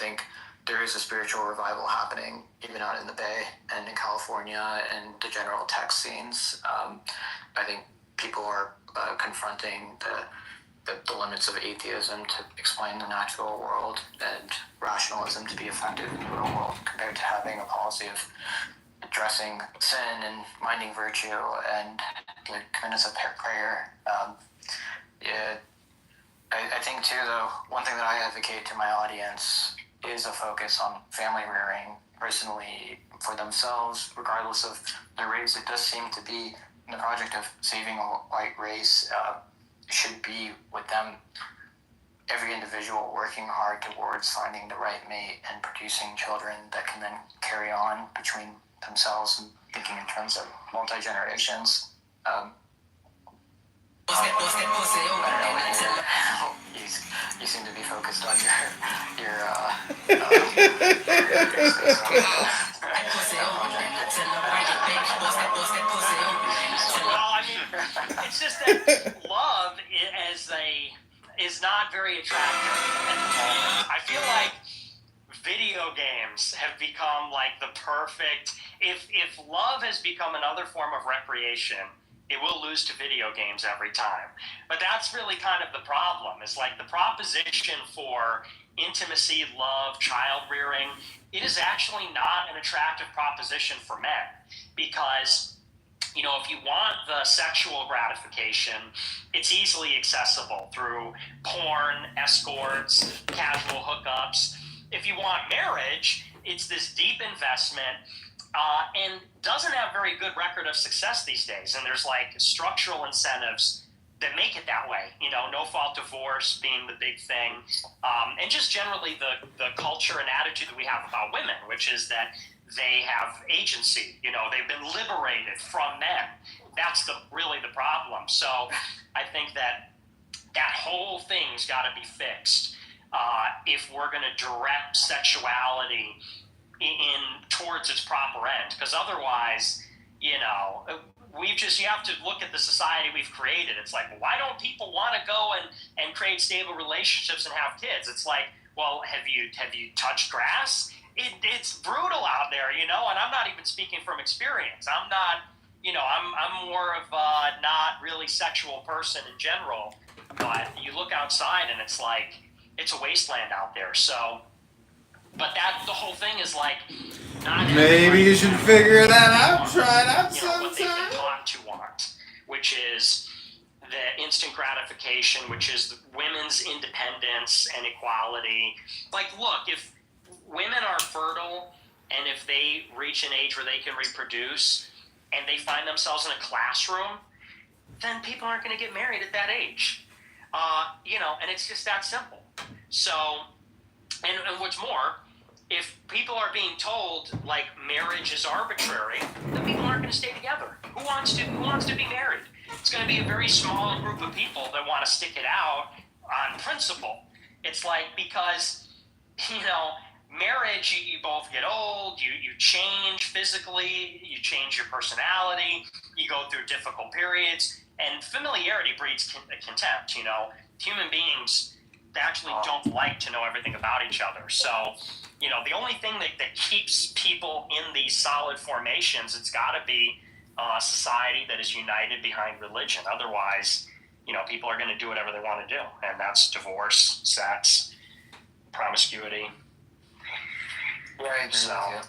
think there is a spiritual revival happening even out in the Bay and in California and the general tech scenes. I think people are confronting the limits of atheism to explain the natural world and rationalism to be effective in the real world, compared to having a policy of addressing sin and minding virtue and the commitments of prayer. I think too, though, one thing that I advocate to my audience is a focus on family rearing personally for themselves, regardless of their race. It does seem to be the project of saving a white race should be with them, every individual working hard towards finding the right mate and producing children that can then carry on between themselves and thinking in terms of multi-generations. You seem to be focused on your Well, I mean, it's just that love is not very attractive at the moment. I feel like video games have become like the perfect. If love has become another form of recreation, it will lose to video games every time. But that's really kind of the problem. It's like the proposition for intimacy, love, child rearing, it is actually not an attractive proposition for men. Because, you know, if you want the sexual gratification, it's easily accessible through porn, escorts, casual hookups. If you want marriage, it's this deep investment and doesn't have very good record of success these days. And there's like structural incentives that make it that way. You know, no-fault divorce being the big thing. And just generally the culture and attitude that we have about women, which is that they have agency. You know, they've been liberated from men. That's really the problem. So I think that whole thing's got to be fixed if we're going to direct sexuality towards its proper end, because otherwise, you know, you have to look at the society we've created. It's like, well, why don't people want to go and create stable relationships and have kids? It's like, well, have you touched grass? It's brutal out there, you know, and I'm not even speaking from experience. I'm not, you know, I'm more of a not really sexual person in general, but you look outside and it's like, it's a wasteland out there. So, but the whole thing is like, maybe you should figure that out. Try it out sometime. What they've been taught to want, which is the instant gratification, which is women's independence and equality. Like, look, if women are fertile and if they reach an age where they can reproduce and they find themselves in a classroom, then people aren't going to get married at that age. You know, and it's just that simple. So, and what's more, if people are being told like marriage is arbitrary, then people aren't going to stay together. Who wants to be married? It's going to be a very small group of people that want to stick it out on principle. It's like, because, you know, marriage, you both get old, you change physically, you change your personality, you go through difficult periods, and familiarity breeds contempt. You know, human beings actually don't like to know everything about each other. So, you know, the only thing that keeps people in these solid formations, it's got to be a society that is united behind religion. Otherwise, you know, people are going to do whatever they want to do, and that's divorce, sex, promiscuity. Yeah, I agree with you.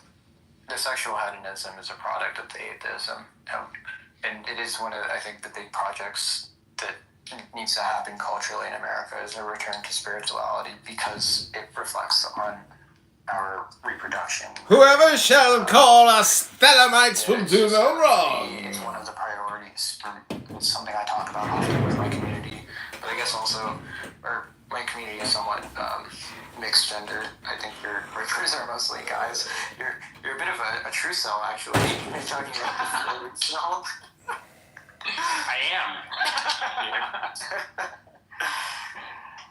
The sexual hedonism is a product of the atheism, and it is one of, I think, the big projects that needs to happen culturally in America is a return to spirituality, because it reflects on our reproduction. Whoever shall call us Thelemites will do no wrong. It's one of the priorities. It's something I talk about often with my community, but I guess also, my community is somewhat mixed gender. I think your workers are mostly guys. You're a bit of a true cell, actually. You're talking about the fluid cell. I am.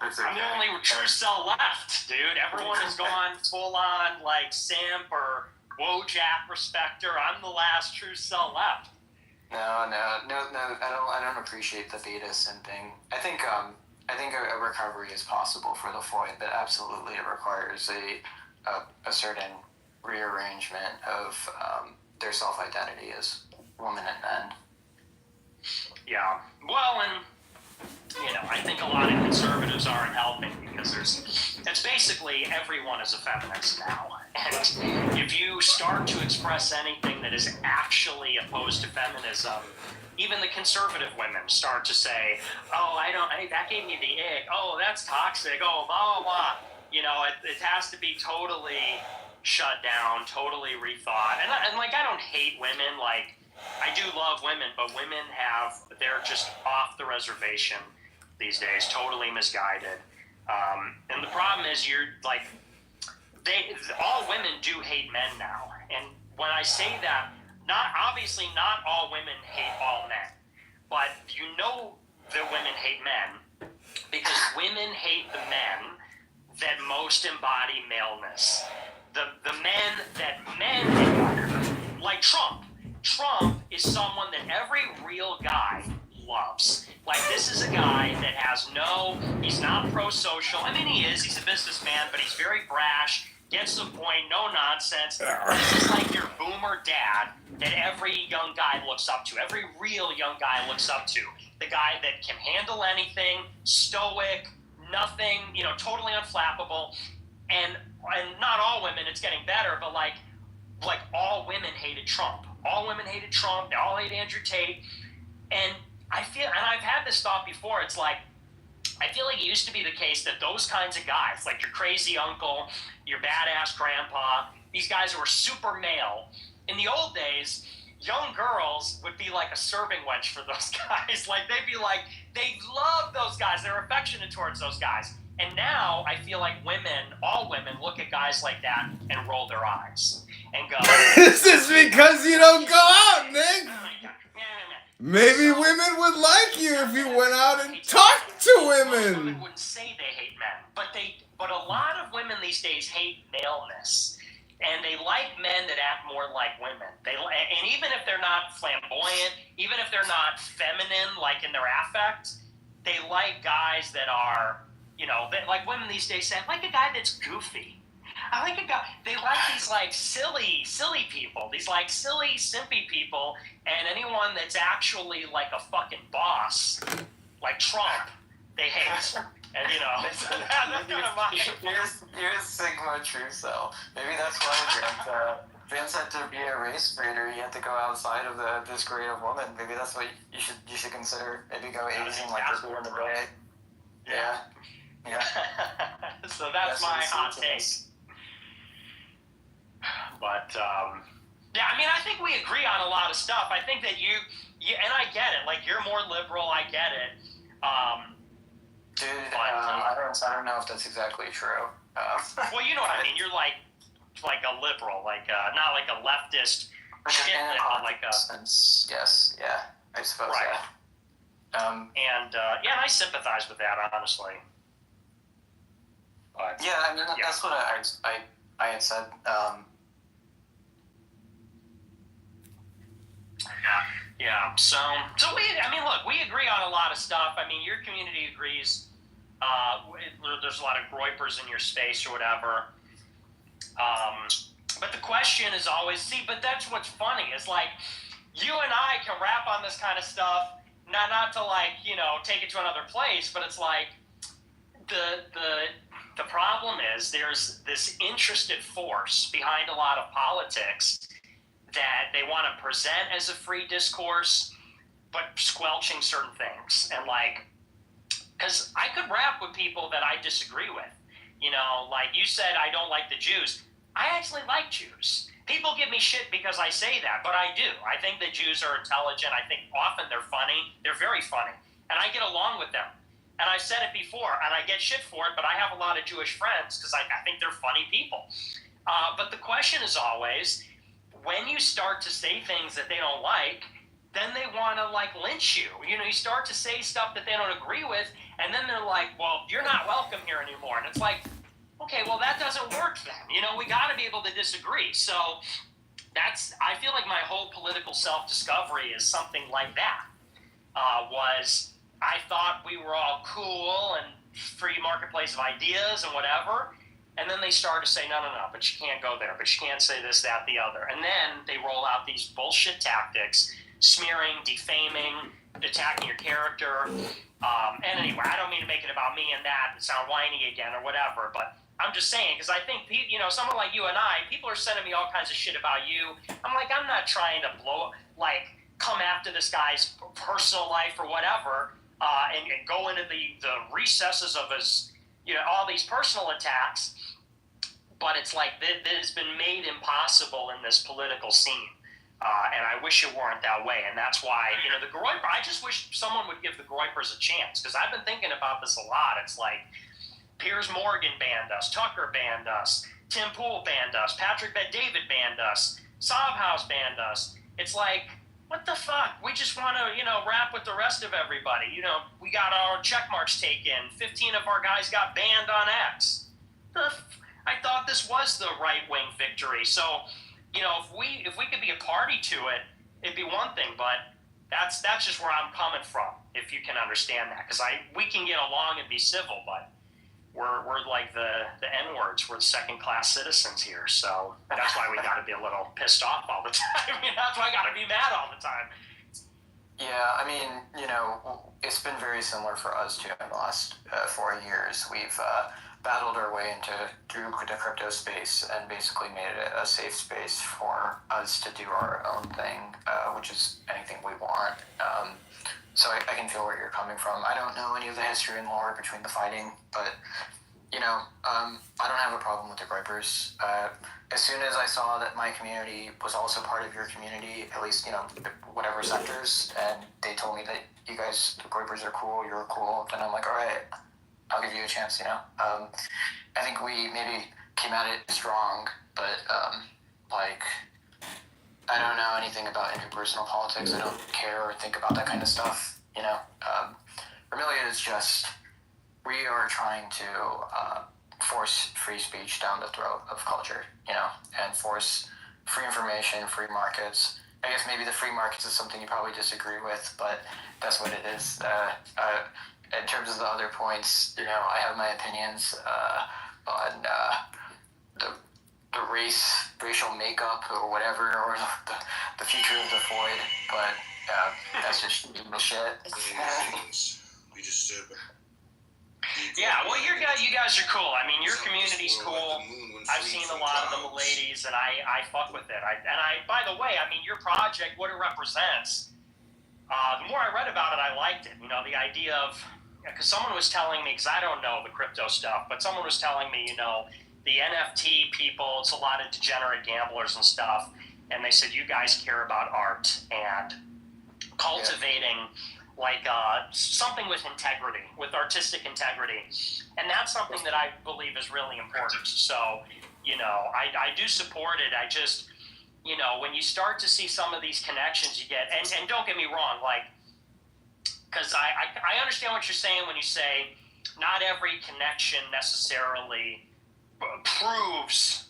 I'm the only true cell left, dude. Everyone has gone full on like simp or Wojak respecter. I'm the last true cell left. No. I don't appreciate the beta simping. I think I think a recovery is possible for the Floyd, but absolutely it requires a certain rearrangement of their self-identity as women and men. Yeah. Well, and I think a lot of conservatives aren't helping because it's basically everyone is a feminist now. And if you start to express anything that is actually opposed to feminism, even the conservative women start to say, oh, that gave me the ick. Oh, that's toxic. Oh, blah, blah, blah. It has to be totally shut down, totally rethought. And I don't hate women. Like, I do love women, but women they're just off the reservation these days, totally misguided. And the problem is all women do hate men now. And when I say that, not all women hate all men, but that women hate men because women hate the men that most embody maleness. The men that men admire, like Trump. Trump is someone that every real guy loves. Like, this is a guy that he's not pro-social. I mean, he is. He's a businessman, but he's very brash, gets to the point, no nonsense. This is like your boomer dad that every young guy looks up to. Every real young guy looks up to. The guy that can handle anything, stoic, nothing, totally unflappable. And not all women, it's getting better, but like all women hated Trump. All women hated Trump. They all hate Andrew Tate. And I've had this thought before, it's like, I feel like it used to be the case that those kinds of guys, like your crazy uncle, your badass grandpa, these guys who were super male, in the old days, young girls would be like a serving wench for those guys. Like, they love those guys. They're affectionate towards those guys. And now I feel like all women look at guys like that and roll their eyes and go, This is because you don't go out, Nick. Maybe women would like you if you went out and talked to women. Women wouldn't say they hate men, but a lot of women these days hate maleness, and they like men that act more like women. And even if they're not flamboyant, even if they're not feminine, like in their affect, they like guys that are, like women these days say, I like a guy that's goofy. I like a guy. They like these like silly people. These like silly, simpy people, and anyone that's actually like a fucking boss, like Trump, they hate. And that's kind of my. You're Sigma Truth, though. Maybe that's why Vince had to be a race trader. He had to go outside of this grade of woman. Maybe that's what you should consider. Maybe go Asian like they're doing in the Bay. Yeah. So that's my hot take. But I think we agree on a lot of stuff. I think that you and I get it. Like, you're more liberal. I get it. Dude, I don't know if that's exactly true. Well, you know what I mean. You're like a liberal, not like a leftist shit, but like a sense. Yes, yeah, I suppose. Right. Yeah. And I sympathize with that, honestly. But, yeah, I mean that's what I had said. Yeah. So we agree on a lot of stuff. I mean, your community agrees. There's a lot of groypers in your space or whatever. But the question is always, but that's what's funny. Is like, you and I can rap on this kind of stuff, not to take it to another place, but it's like, the problem is there's this interested force behind a lot of politics that they want to present as a free discourse, but squelching certain things. And because I could rap with people that I disagree with. Like you said, I don't like the Jews. I actually like Jews. People give me shit because I say that, but I do. I think the Jews are intelligent. I think often they're funny. They're very funny. And I get along with them. And I've said it before, and I get shit for it, but I have a lot of Jewish friends because I think they're funny people. But the question is always, when you start to say things that they don't like, then they want to lynch you. You start to say stuff that they don't agree with, and then they're like, well, you're not welcome here anymore. And it's like, okay, well, that doesn't work then. We got to be able to disagree. So I feel like my whole political self-discovery is something like that. I thought we were all cool and free marketplace of ideas and whatever. And then they started to say, no, but you can't go there, but you can't say this, that, the other. And then they roll out these bullshit tactics, smearing, defaming, attacking your character. And anyway, I don't mean to make it about me and that and sound whiny again or whatever, but I'm just saying, because I think, someone like you and I, people are sending me all kinds of shit about you. I'm like, I'm not trying to come after this guy's personal life or whatever, and go into the recesses of his, all these personal attacks. But it's like that has been made impossible in this political scene. And I wish it weren't that way. And that's why, the Groyper, I just wish someone would give the Groypers a chance, because I've been thinking about this a lot. It's like, Piers Morgan banned us, Tucker banned us, Tim Pool banned us, Patrick Bet-David banned us, Sobhouse banned us. It's like, what the fuck? We just want to, rap with the rest of everybody. We got our check marks taken. 15 of our guys got banned on X. I thought this was the right-wing victory. So, if we could be a party to it, it'd be one thing. But that's just where I'm coming from, if you can understand that. Because we can get along and be civil, but we're like the N-words. We're the second-class citizens here. So that's why we got to be a little pissed off all the time. That's why I got to be mad all the time. Yeah, I mean, it's been very similar for us too in the last 4 years. We've battled our way through the crypto space and basically made it a safe space for us to do our own thing, which is anything we want. So I can feel where you're coming from. I don't know any of the history and lore between the fighting, but I don't have a problem with the Groypers. As soon as I saw that my community was also part of your community, at least, whatever sectors, and they told me that you guys, the Groypers are cool, you're cool, then I'm like, all right, I'll give you a chance, I think we maybe came at it strong, but, I don't know anything about interpersonal politics. I don't care or think about that kind of stuff, Really, it's just, we are trying to force free speech down the throat of culture, and force free information, free markets. I guess maybe the free markets is something you probably disagree with, but that's what it is. In terms of the other points, I have my opinions on the racial makeup or whatever, or the future of the void, but that's just shit. We just said. Yeah, well, you guys are cool. I mean, your community's cool. I've seen a lot of the ladies, and I fuck with it. By the way, I mean, your project, what it represents, the more I read about it, I liked it. The idea of, because someone was telling me, because I don't know the crypto stuff, but someone was telling me, the NFT people, it's a lot of degenerate gamblers and stuff, and they said, you guys care about art and cultivating something with integrity, with artistic integrity. And that's something that I believe is really important. So, I do support it. I just, when you start to see some of these connections you get, and don't get me wrong, because I understand what you're saying when you say not every connection necessarily proves,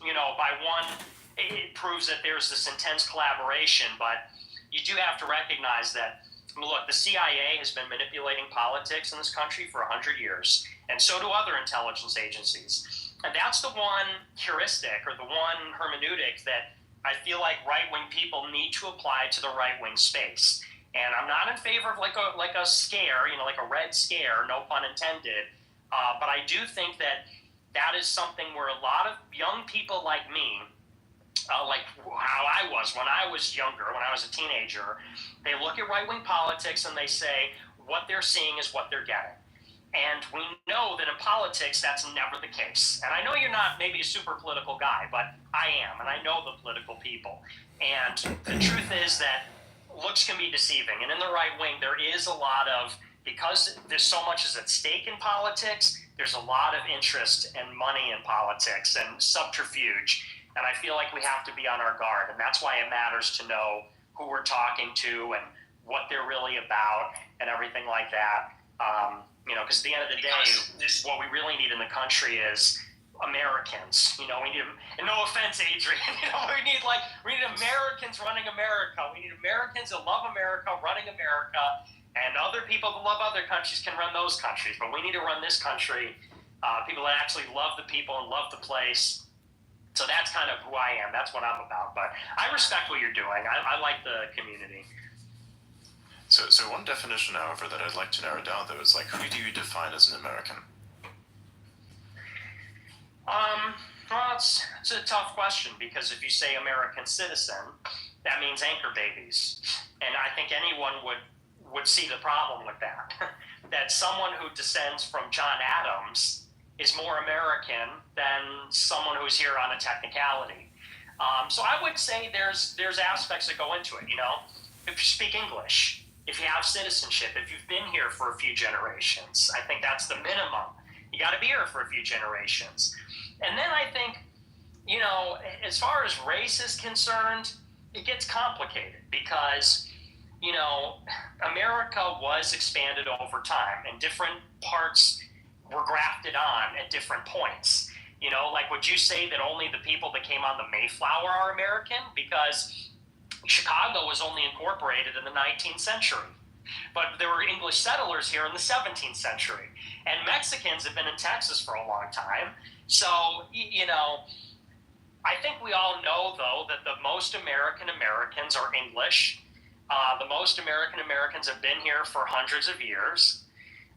it proves that there's this intense collaboration, but you do have to recognize that, look, the CIA has been manipulating politics in this country for 100 years, and so do other intelligence agencies. And that's the one heuristic or the one hermeneutic that I feel like right-wing people need to apply to the right-wing space. And I'm not in favor of like a scare, like a red scare, no pun intended. But I do think that is something where a lot of young people like me, like how I was when I was younger, when I was a teenager, they look at right-wing politics and they say what they're seeing is what they're getting. And we know that in politics, that's never the case. And I know you're not maybe a super political guy, but I am, and I know the political people. And the truth is that looks can be deceiving. And in the right wing, there is a lot of, because there's so much is at stake in politics, there's a lot of interest and money in politics and subterfuge. And I feel like we have to be on our guard. And that's why it matters to know who we're talking to and what they're really about and everything like that. Because at the end of the day, what we really need in the country is Americans. We need, and no offense, Adrian, we need Americans running America. We need Americans that love America, running America, And other people that love other countries can run those countries, but we need to run this country. People that actually love the people and love the place. So that's kind of who I am. That's what I'm about. But I respect what you're doing. I like the community. So one definition, however, that I'd like to narrow down, though, is like, who do you define as an American? Well, it's a tough question, because if you say American citizen, that means anchor babies. And I think anyone would see the problem with that. That someone who descends from John Adams is more American than someone who's here on a technicality. So I would say there's aspects that go into it. You know, if you speak English, if you have citizenship, if you've been here for a few generations, I think that's the minimum. You got to be here for a few generations. And then I think, you know, as far as race is concerned, it gets complicated because, you know, America was expanded over time and different parts were grafted on at different points. You know, like, would you say that only the people that came on the Mayflower are American? Because Chicago was only incorporated in the 19th century. But there were English settlers here in the 17th century. And Mexicans have been in Texas for a long time. So, you know, I think we all know, though, that the most Americans are English. The most Americans have been here for hundreds of years.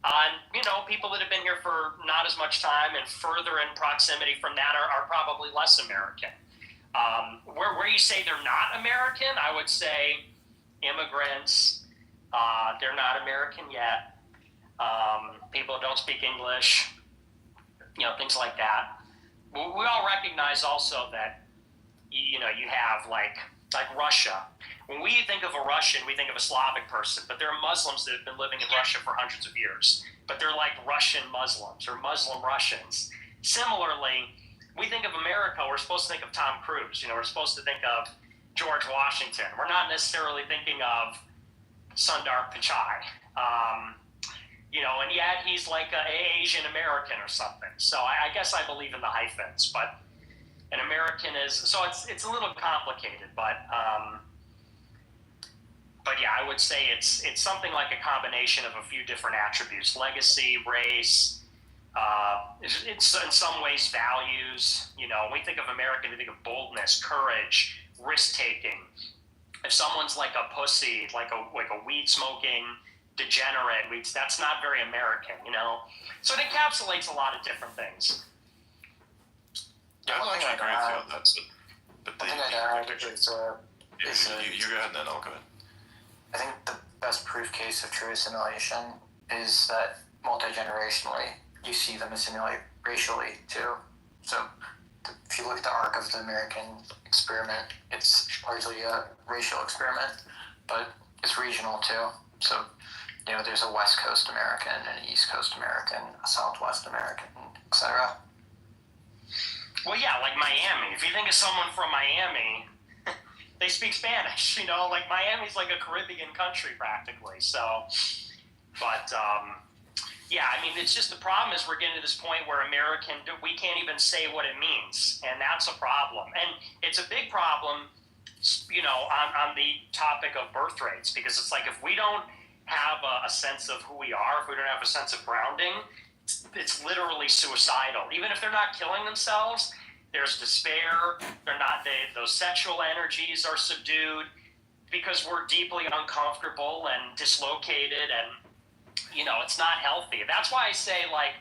And, you know, people that have been here for not as much time and further in proximity from that are probably less American. Where you say they're not American, I would say immigrants, they're not American yet. People don't speak English, you know, things like that. We all recognize also that, you know, you have like Russia. When we think of a Russian, we think of a Slavic person, but there are Muslims that have been living in Russia for hundreds of years, but they're like Russian Muslims or Muslim Russians. Similarly, we think of America, we're supposed to think of Tom Cruise. You know, we're supposed to think of George Washington. We're not necessarily thinking of Sundar Pichai. You know, and yet he's like an Asian American or something. So I guess I believe in the hyphens, but an American is, so it's a little complicated, but yeah, I would say it's something like a combination of a few different attributes: legacy, race, it's in some ways values. You know, when we think of American, we think of boldness, courage, risk-taking. If someone's like a pussy, like a weed smoking degenerate, that's not very American, you know. So it encapsulates a lot of different things. Yeah, I'd actually agree with you on that. But I think I'd add is you go ahead and then I'll go ahead. I think the best proof case of true assimilation is that multi-generationally you see them assimilate racially too. So if you look at the arc of the American experiment, it's largely a racial experiment, but it's regional too. So, you know, there's a West Coast American, an East Coast American, a Southwest American, etc. Well, yeah, like Miami. If you think of someone from Miami, they speak Spanish, you know, like Miami's like a Caribbean country practically. So, but, yeah, I mean, it's just the problem is we're getting to this point where we can't even say what it means. And that's a problem. And it's a big problem, you know, on the topic of birth rates, because it's like if we don't have a sense of who we are, if we don't have a sense of grounding, it's literally suicidal. Even if they're not killing themselves, there's despair. Those sexual energies are subdued because we're deeply uncomfortable and dislocated, and you know, it's not healthy. That's why I say, like,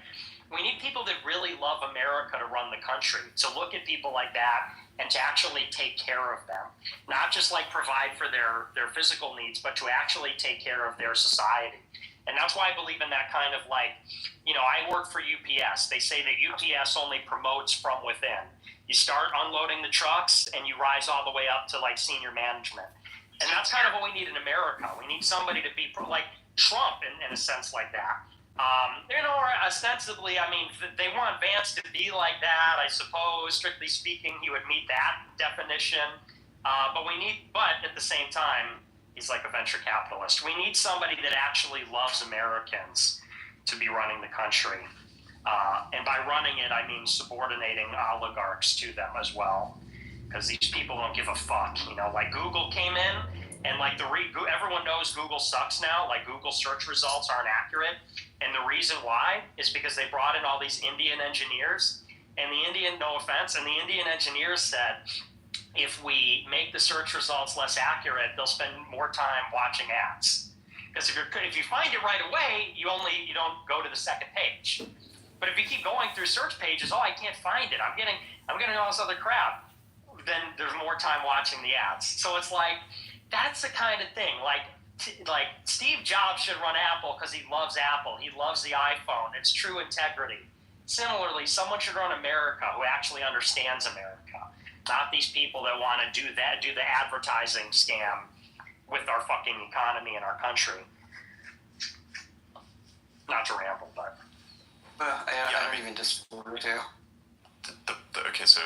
we need people that really love America to run the country, to look at people like that and to actually take care of them. Not just like provide for their physical needs, but to actually take care of their society. And that's why I believe in that kind of like, you know, I work for UPS. They say that UPS only promotes from within. You start unloading the trucks and you rise all the way up to like senior management. And that's kind of what we need in America. We need somebody to be like Trump in a sense like that. You know, ostensibly, I mean, they want Vance to be like that. I suppose, strictly speaking, he would meet that definition. But at the same time, he's like a venture capitalist. We need somebody that actually loves Americans to be running the country. And by running it, I mean subordinating oligarchs to them as well. Because these people don't give a fuck. You know, like Google came in And like everyone knows Google sucks now. Like Google search results aren't accurate, and the reason why is because they brought in all these Indian engineers. And no offense, and the Indian engineers said, if we make the search results less accurate, they'll spend more time watching ads. Because if you find it right away, you don't go to the second page. But if you keep going through search pages, I can't find it. I'm getting all this other crap. Then there's more time watching the ads. So it's like that's the kind of thing. Like Steve Jobs should run Apple because he loves Apple. He loves the iPhone. It's true integrity. Similarly, someone should run America who actually understands America, not these people that want to do the advertising scam with our fucking economy and our country. Not to ramble, but I don't even disagree too. Okay, so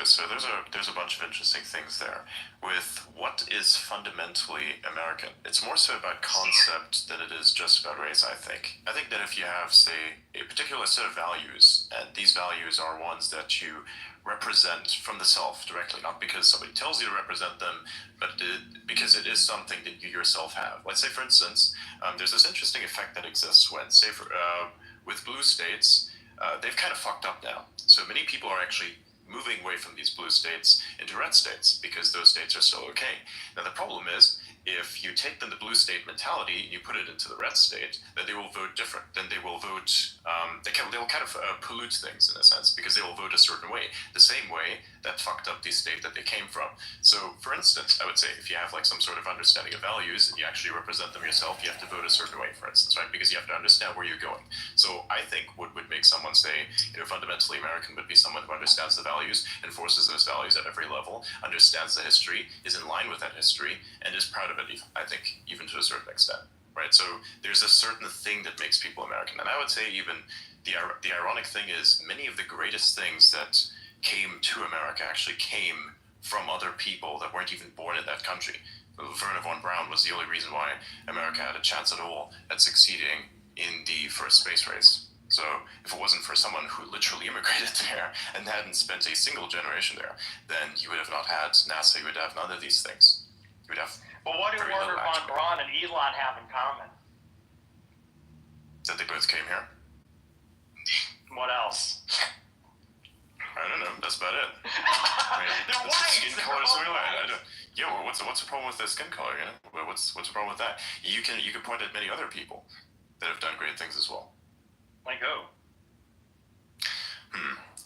there's a bunch of interesting things there. With what is fundamentally American, it's more so about concept than it is just about race, I think. I think that if you have, say, a particular set of values, and these values are ones that you represent from the self directly, not because somebody tells you to represent them, but because it is something that you yourself have. Let's say, for instance, there's this interesting effect that exists when, say, with blue states, they've kind of fucked up now. So many people are actually moving away from these blue states into red states because those states are still okay. Now the problem is, if you take them the blue state mentality and you put it into the red state, then they will vote different. Then they will vote, they'll kind of pollute things in a sense because they will vote a certain way, the same way that fucked up the state that they came from. So for instance, I would say if you have like some sort of understanding of values and you actually represent them yourself, you have to vote a certain way, for instance, right? Because you have to understand where you're going. So I think what would make someone say, fundamentally American would be someone who understands the values, enforces those values at every level, understands the history, is in line with that history, and is proud of it, I think, even to a certain extent, right? So there's a certain thing that makes people American. And I would say even the ironic thing is many of the greatest things that came to America actually came from other people that weren't even born in that country. Werner von Braun was the only reason why America had a chance at all at succeeding in the first space race. So if it wasn't for someone who literally immigrated there and hadn't spent a single generation there, then you would have not had NASA, you would have none of these things. You would have. But what do Werner von Braun and Elon have in common? That they both came here. What else? I don't know. That's about it. They're white. Skin color is really light. Well, what's the problem with their skin color? What's the problem with that? You can point at many other people that have done great things as well. Like who?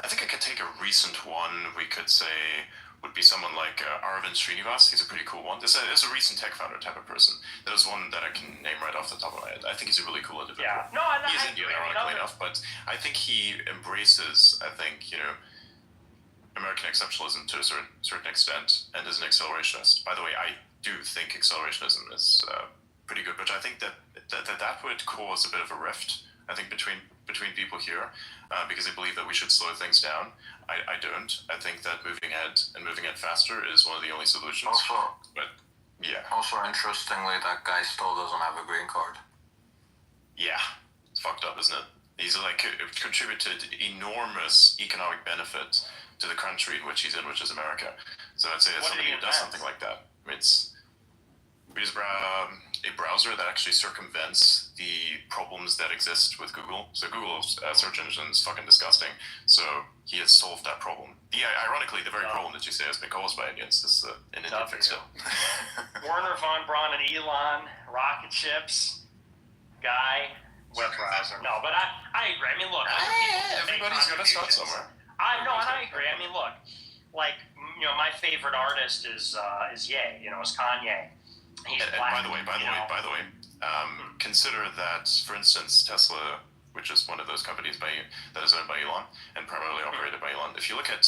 I think I could take a recent one. We could say would be someone like Arvind Srinivas. He's a pretty cool one. There's a recent tech founder type of person. There's one that I can name right off the top of my head. I think he's a really cool individual. Yeah. No, he's Indian, ironically enough, but I think he embraces, American exceptionalism to a certain extent and is an accelerationist. By the way, I do think accelerationism is pretty good, but I think that would cause a bit of a rift, I think, between people here, because they believe that we should slow things down. I don't. I think that moving ahead faster is one of the only solutions. Also, interestingly, that guy still doesn't have a green card. Yeah, it's fucked up, isn't it? He's contributed enormous economic benefit to the country in which he's in, which is America. So I'd say as somebody who does something like that, it's a browser that actually circumvents the problems that exist with Google. So Google's search engine is fucking disgusting. So he has solved that problem. Ironically, the very problem that you say has been caused by Indians is an Indian fixed it. Werner von Braun and Elon, rocket ships, guy, web browser. No, but I agree. I mean, look. Everybody's got to start somewhere. I agree. I mean, look, like, my favorite artist is Ye. Is Kanye. He's black. By the way, consider that, for instance, Tesla, which is one of those companies that is owned by Elon and primarily operated by Elon. If you look at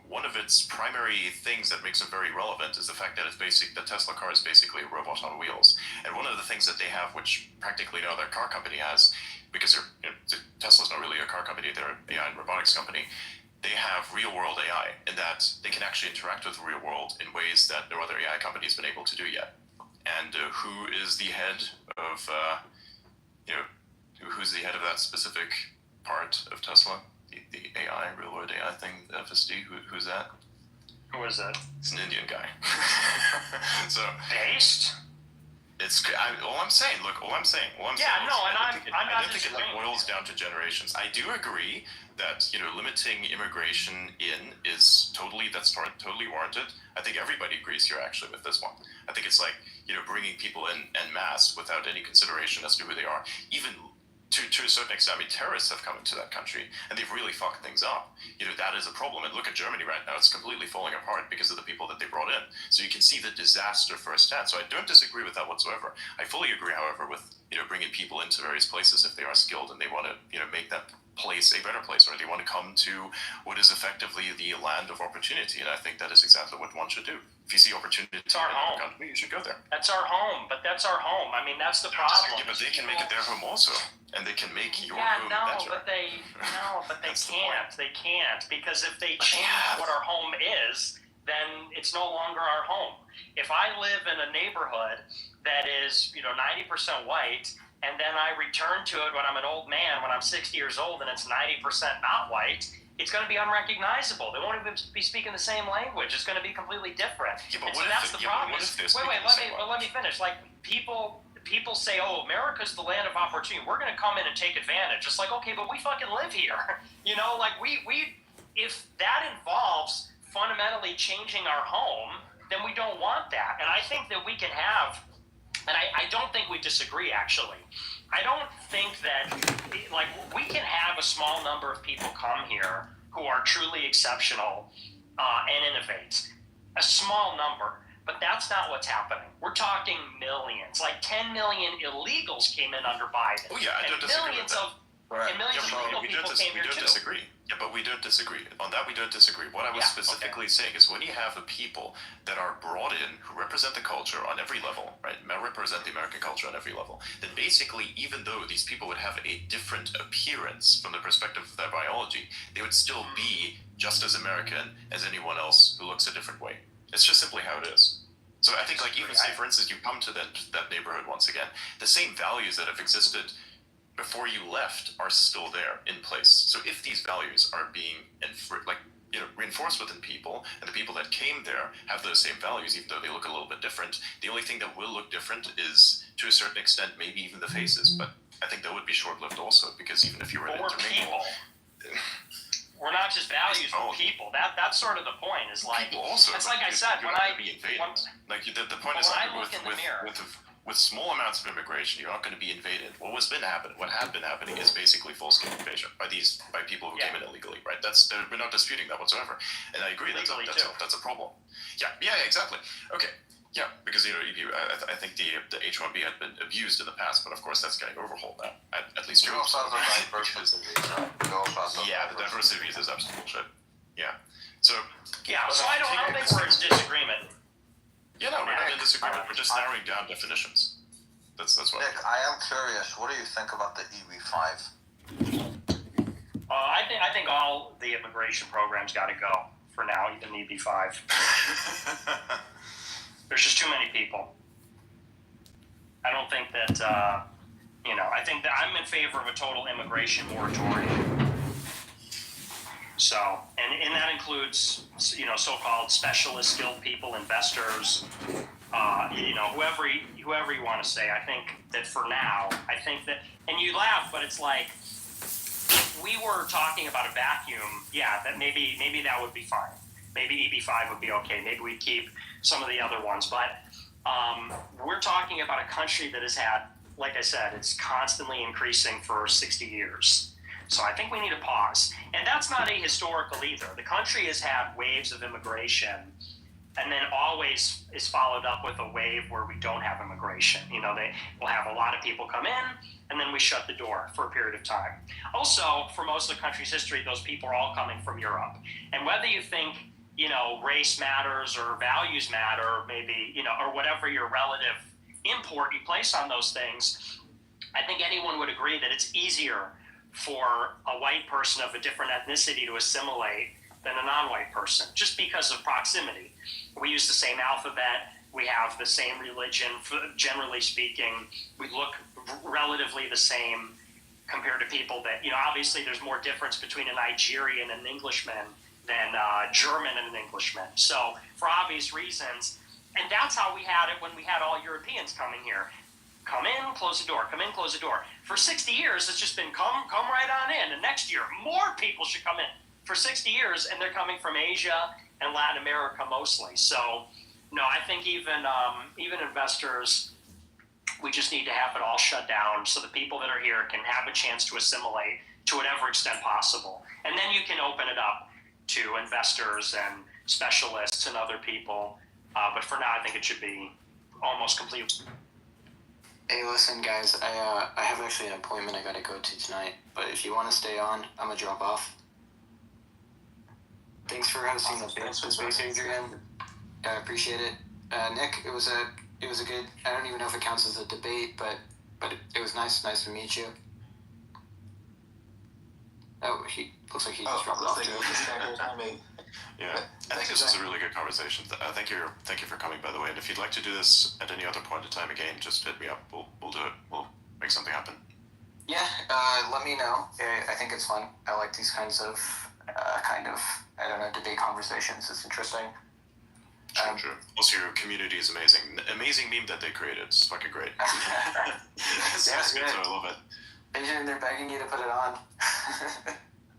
one of its primary things that makes it very relevant is the fact that the Tesla car is basically a robot on wheels. And one of the things that they have, which practically no other car company has, because Tesla's not really a car company, they're an AI and robotics company. They have real-world AI in that they can actually interact with the real world in ways that no other AI company has been able to do yet. And who is the head of, who's the head of that specific part of Tesla? The AI, real-world AI thing, the FSD, who's that? Who is it? It's an Indian guy. So based? All I'm saying. Yeah, saying no, and I I'm don't not think it like disagreeing. boils down to generations. I do agree that limiting immigration is totally warranted. I think everybody agrees here actually with this one. I think it's like bringing people in en masse without any consideration as to who they are, even. To a certain extent, I mean, terrorists have come into that country and they've really fucked things up. That is a problem. And look at Germany right now; it's completely falling apart because of the people that they brought in. So you can see the disaster firsthand. So I don't disagree with that whatsoever. I fully agree, however, with bringing people into various places if they are skilled and they want to make that place a better place, or they want to come to what is effectively the land of opportunity. And I think that is exactly what one should do. If you see opportunity in another country, you should go there. That's our home, but that's our home. I mean, that's the problem. Yeah, but they can make it their home also, and they can make your home better. But they can't. They can't, because if they change what our home is, then it's no longer our home. If I live in a neighborhood that is 90% white, and then I return to it when I'm an old man, when I'm 60 years old, and it's 90% not white, it's going to be unrecognizable. They won't even be speaking the same language. It's going to be completely different. Yeah, but that's the problem. Let me finish. Like people say, "Oh, America's the land of opportunity. We're going to come in and take advantage." It's like, okay, but we fucking live here. Like we if that involves fundamentally changing our home, then we don't want that. And I think that we can have. And I don't think we disagree, actually. I don't think that, like, we can have a small number of people come here who are truly exceptional and innovate. A small number. But that's not what's happening. We're talking millions. Like 10 million illegals came in under Biden. Oh, yeah, I don't disagree with that. And millions of legal people came here, too. Disagree. Yeah, but we don't disagree. On that, we don't disagree. What I was specifically saying is when you have the people that are brought in who represent the culture on every level, right, represent the American culture on every level, then basically, even though these people would have a different appearance from the perspective of their biology, they would still be just as American as anyone else who looks a different way. It's just simply how it is. So I think, like, even say, for instance, you come to that neighborhood once again, the same values that have existed before you left are still there in place. So if these values are being reinforced within people, and the people that came there have those same values, even though they look a little bit different, the only thing that will look different is, to a certain extent, maybe even the faces. But I think that would be short-lived also, because even if you were we're people. We're not just values, we're people. That's sort of the point. Is like people also. It's like I said when I the point is like with small amounts of immigration, you're not going to be invaded. What had been happening is basically full-scale invasion by people who came in illegally, right? We're not disputing that whatsoever, and I agree that's a problem. Yeah, exactly. Okay, yeah, because I think the H-1B had been abused in the past, but of course that's getting overhauled now. At least you also have the diversity visa. The diversity visa is absolute bullshit. Yeah. So I don't think we're in disagreement. Yeah, no, we're not in disagreement. We're just narrowing down definitions. That's what. Nick, I am curious. What do you think about the EB-5? I think all the immigration programs got to go for now, even the EB-5. There's just too many people. I don't think that, I think that I'm in favor of a total immigration moratorium. So, and that includes, so-called specialist skilled people, investors, whoever you want to say. I think that for now, and you laugh, but it's like, we were talking about a vacuum, that maybe that would be fine. Maybe EB-5 would be okay. Maybe we'd keep some of the other ones. But we're talking about a country that has had, like I said, it's constantly increasing for 60 years. So I think we need to pause. And that's not ahistorical either. The country has had waves of immigration, and then always is followed up with a wave where we don't have immigration. They will have a lot of people come in, and then we shut the door for a period of time. Also, for most of the country's history, those people are all coming from Europe. And whether you think, race matters or values matter, maybe, or whatever your relative import you place on those things, I think anyone would agree that it's easier for a white person of a different ethnicity to assimilate than a non-white person, just because of proximity. We use the same alphabet, we have the same religion, generally speaking, we look relatively the same compared to people that, obviously there's more difference between a Nigerian and an Englishman than German and an Englishman. So for obvious reasons, And that's how we had it when we had all Europeans coming here. Come in, close the door. Come in, close the door. For 60 years, it's just been come right on in. And next year, more people should come in. For 60 years, and they're coming from Asia and Latin America mostly. So, no, I think even investors, we just need to have it all shut down so the people that are here can have a chance to assimilate to whatever extent possible. And then you can open it up to investors and specialists and other people. But for now, I think it should be almost complete. Hey, listen, guys. I have actually an appointment I gotta go to tonight. But if you want to stay on, I'm gonna drop off. Thanks for hosting the space, Adrian. I appreciate it. Nick, it was a good. I don't even know if it counts as a debate, but it was nice to meet you. Oh, he looks like he just dropped off too. Yeah, I think this was a really good conversation. Thank you for coming, by the way. And if you'd like to do this at any other point in time, again, just hit me up. We'll do it. We'll make something happen. Yeah, let me know. I think it's fun. I like these kinds of I don't know, debate conversations. It's interesting. Sure. Also, your community is amazing. Amazing meme that they created. It's fucking great. It's good, so I love it. Adrian, they're begging you to put it on.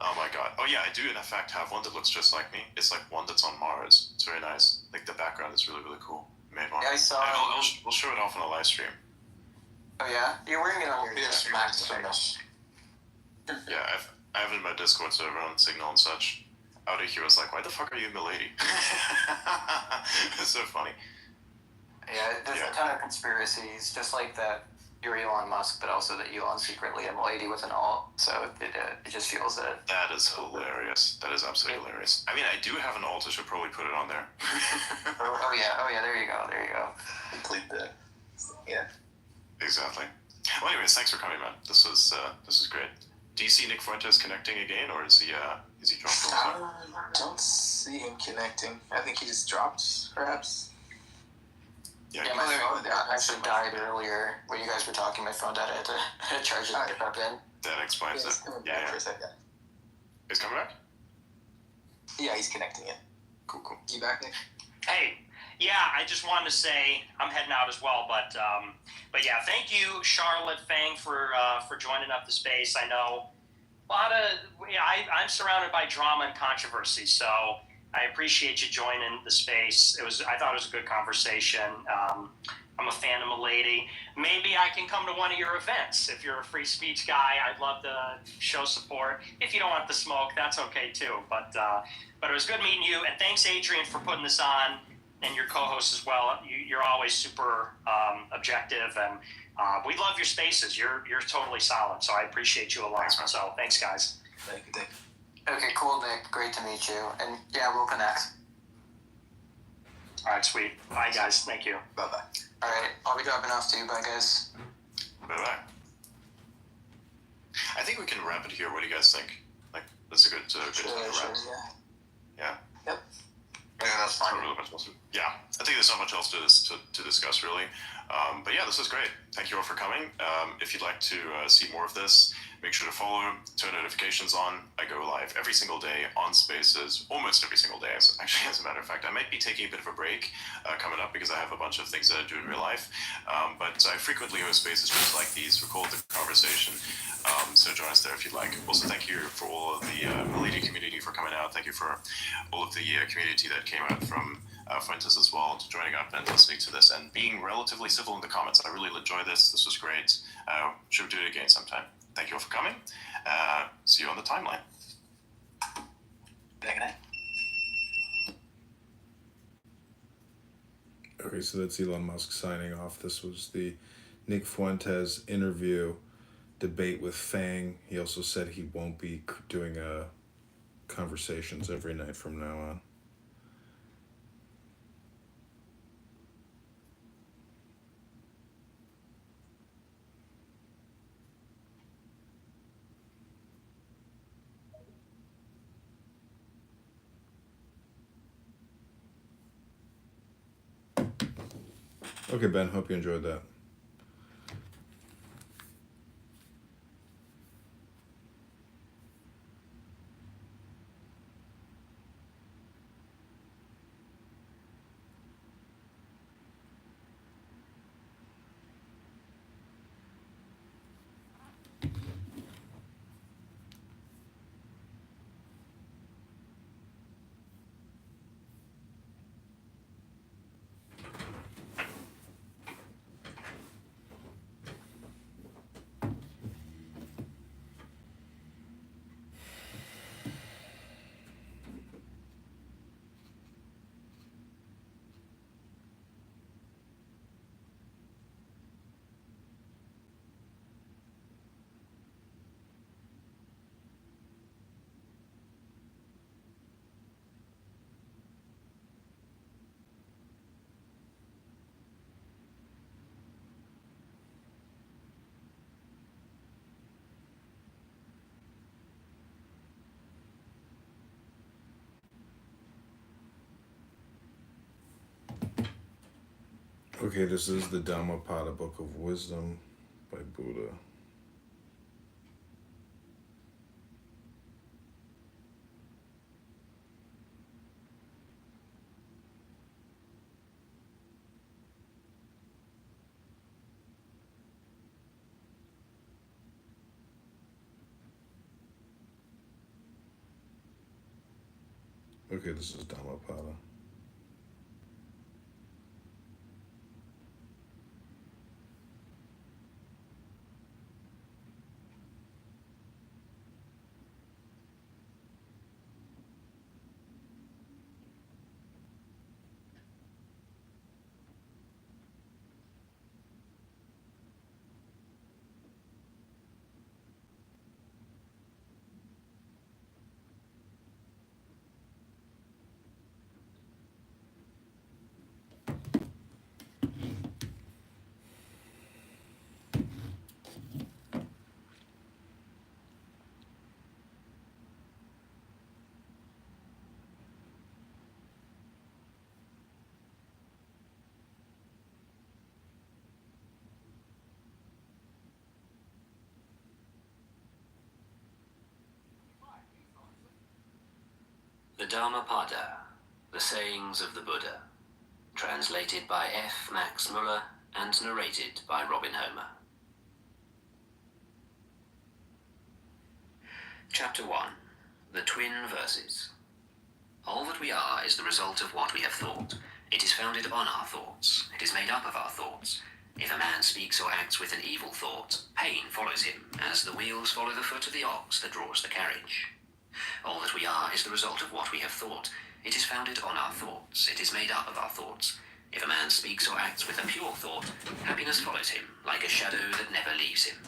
Oh my god. Oh yeah, I do in fact have one that looks just like me. It's like one that's on Mars. It's very nice. Like the background is really, really cool. Made one. Yeah, I saw we'll show it off on a live stream. Oh yeah? You're wearing it on your Max. Yeah, I have it in my Discord server on Signal and such. Out of here, I was like, why the fuck are you milady? It's so funny. Yeah, there's a ton of conspiracies, just like that you're Elon Musk, but also that Elon's secretly a lady with an alt. So it just feels that. That is hilarious. That is absolutely hilarious. I mean, I do have an alt. I should probably put it on there. Oh yeah. There you go. Complete the. Yeah. Exactly. Well, anyways, thanks for coming, man. This is great. Do you see Nick Fuentes connecting again, or is he dropped? I don't see him connecting. I think he just dropped, perhaps. Yeah, my phone actually died earlier when you guys were talking. My phone died. I had to charge it and get back in. that explains He's it. coming back for a second. He's coming back? Yeah, he's connecting it. Cool. You back, Nick? Hey, yeah, I just wanted to say I'm heading out as well, but yeah, thank you, Charlotte Fang, for joining up the space. I know I'm surrounded by drama and controversy, so I appreciate you joining the space. I thought it was a good conversation. I'm a fan of Milady. Maybe I can come to one of your events. If you're a free speech guy, I'd love to show support. If you don't want the smoke, that's okay too. But it was good meeting you, and thanks, Adrian, for putting this on, and your co-host as well. You're always super objective, and we love your spaces. You're totally solid, so I appreciate you a lot. So thanks, guys. Thank you. Okay, cool, Nick. Great to meet you. And yeah, we'll connect. All right, sweet. Bye, guys. Thank you. Bye-bye. All right, I'll be dropping off too. Bye, guys. Bye-bye. I think we can wrap it here. What do you guys think? Like, that's a good time to wrap. Yeah. Yeah, that's fine. Yeah, I think there's not much else to discuss, really. But yeah, this is great. Thank you all for coming. If you'd like to see more of this, make sure to follow, turn notifications on. I go live every single day on Spaces, almost every single day. Actually, as a matter of fact, I might be taking a bit of a break coming up because I have a bunch of things that I do in real life. But I frequently host Spaces just like these, record the conversation. So join us there if you'd like. Also, thank you for all of the Milady community for coming out. Thank you for all of the community that came out from Fuentes as well, to joining up and listening to this and being relatively civil in the comments. I really enjoyed this. This was great. Should do it again sometime. Thank you all for coming. See you on the timeline. Good night. Okay, so that's Elon Musk signing off. This was the Nick Fuentes interview debate with Fang. He also said he won't be doing conversations every night from now on. Okay, Ben, hope you enjoyed that. Okay, this is the Dhammapada Book of Wisdom by Buddha. Okay, this is Dhammapada. The Dhammapada, The Sayings of the Buddha, translated by F. Max Muller and narrated by Robin Homer. Chapter 1. The Twin Verses. All that we are is the result of what we have thought. It is founded on our thoughts. It is made up of our thoughts. If a man speaks or acts with an evil thought, pain follows him, as the wheels follow the foot of the ox that draws the carriage. All that we are is the result of what we have thought. It is founded on our thoughts. It is made up of our thoughts. If a man speaks or acts with a pure thought, happiness follows him, like a shadow that never leaves him.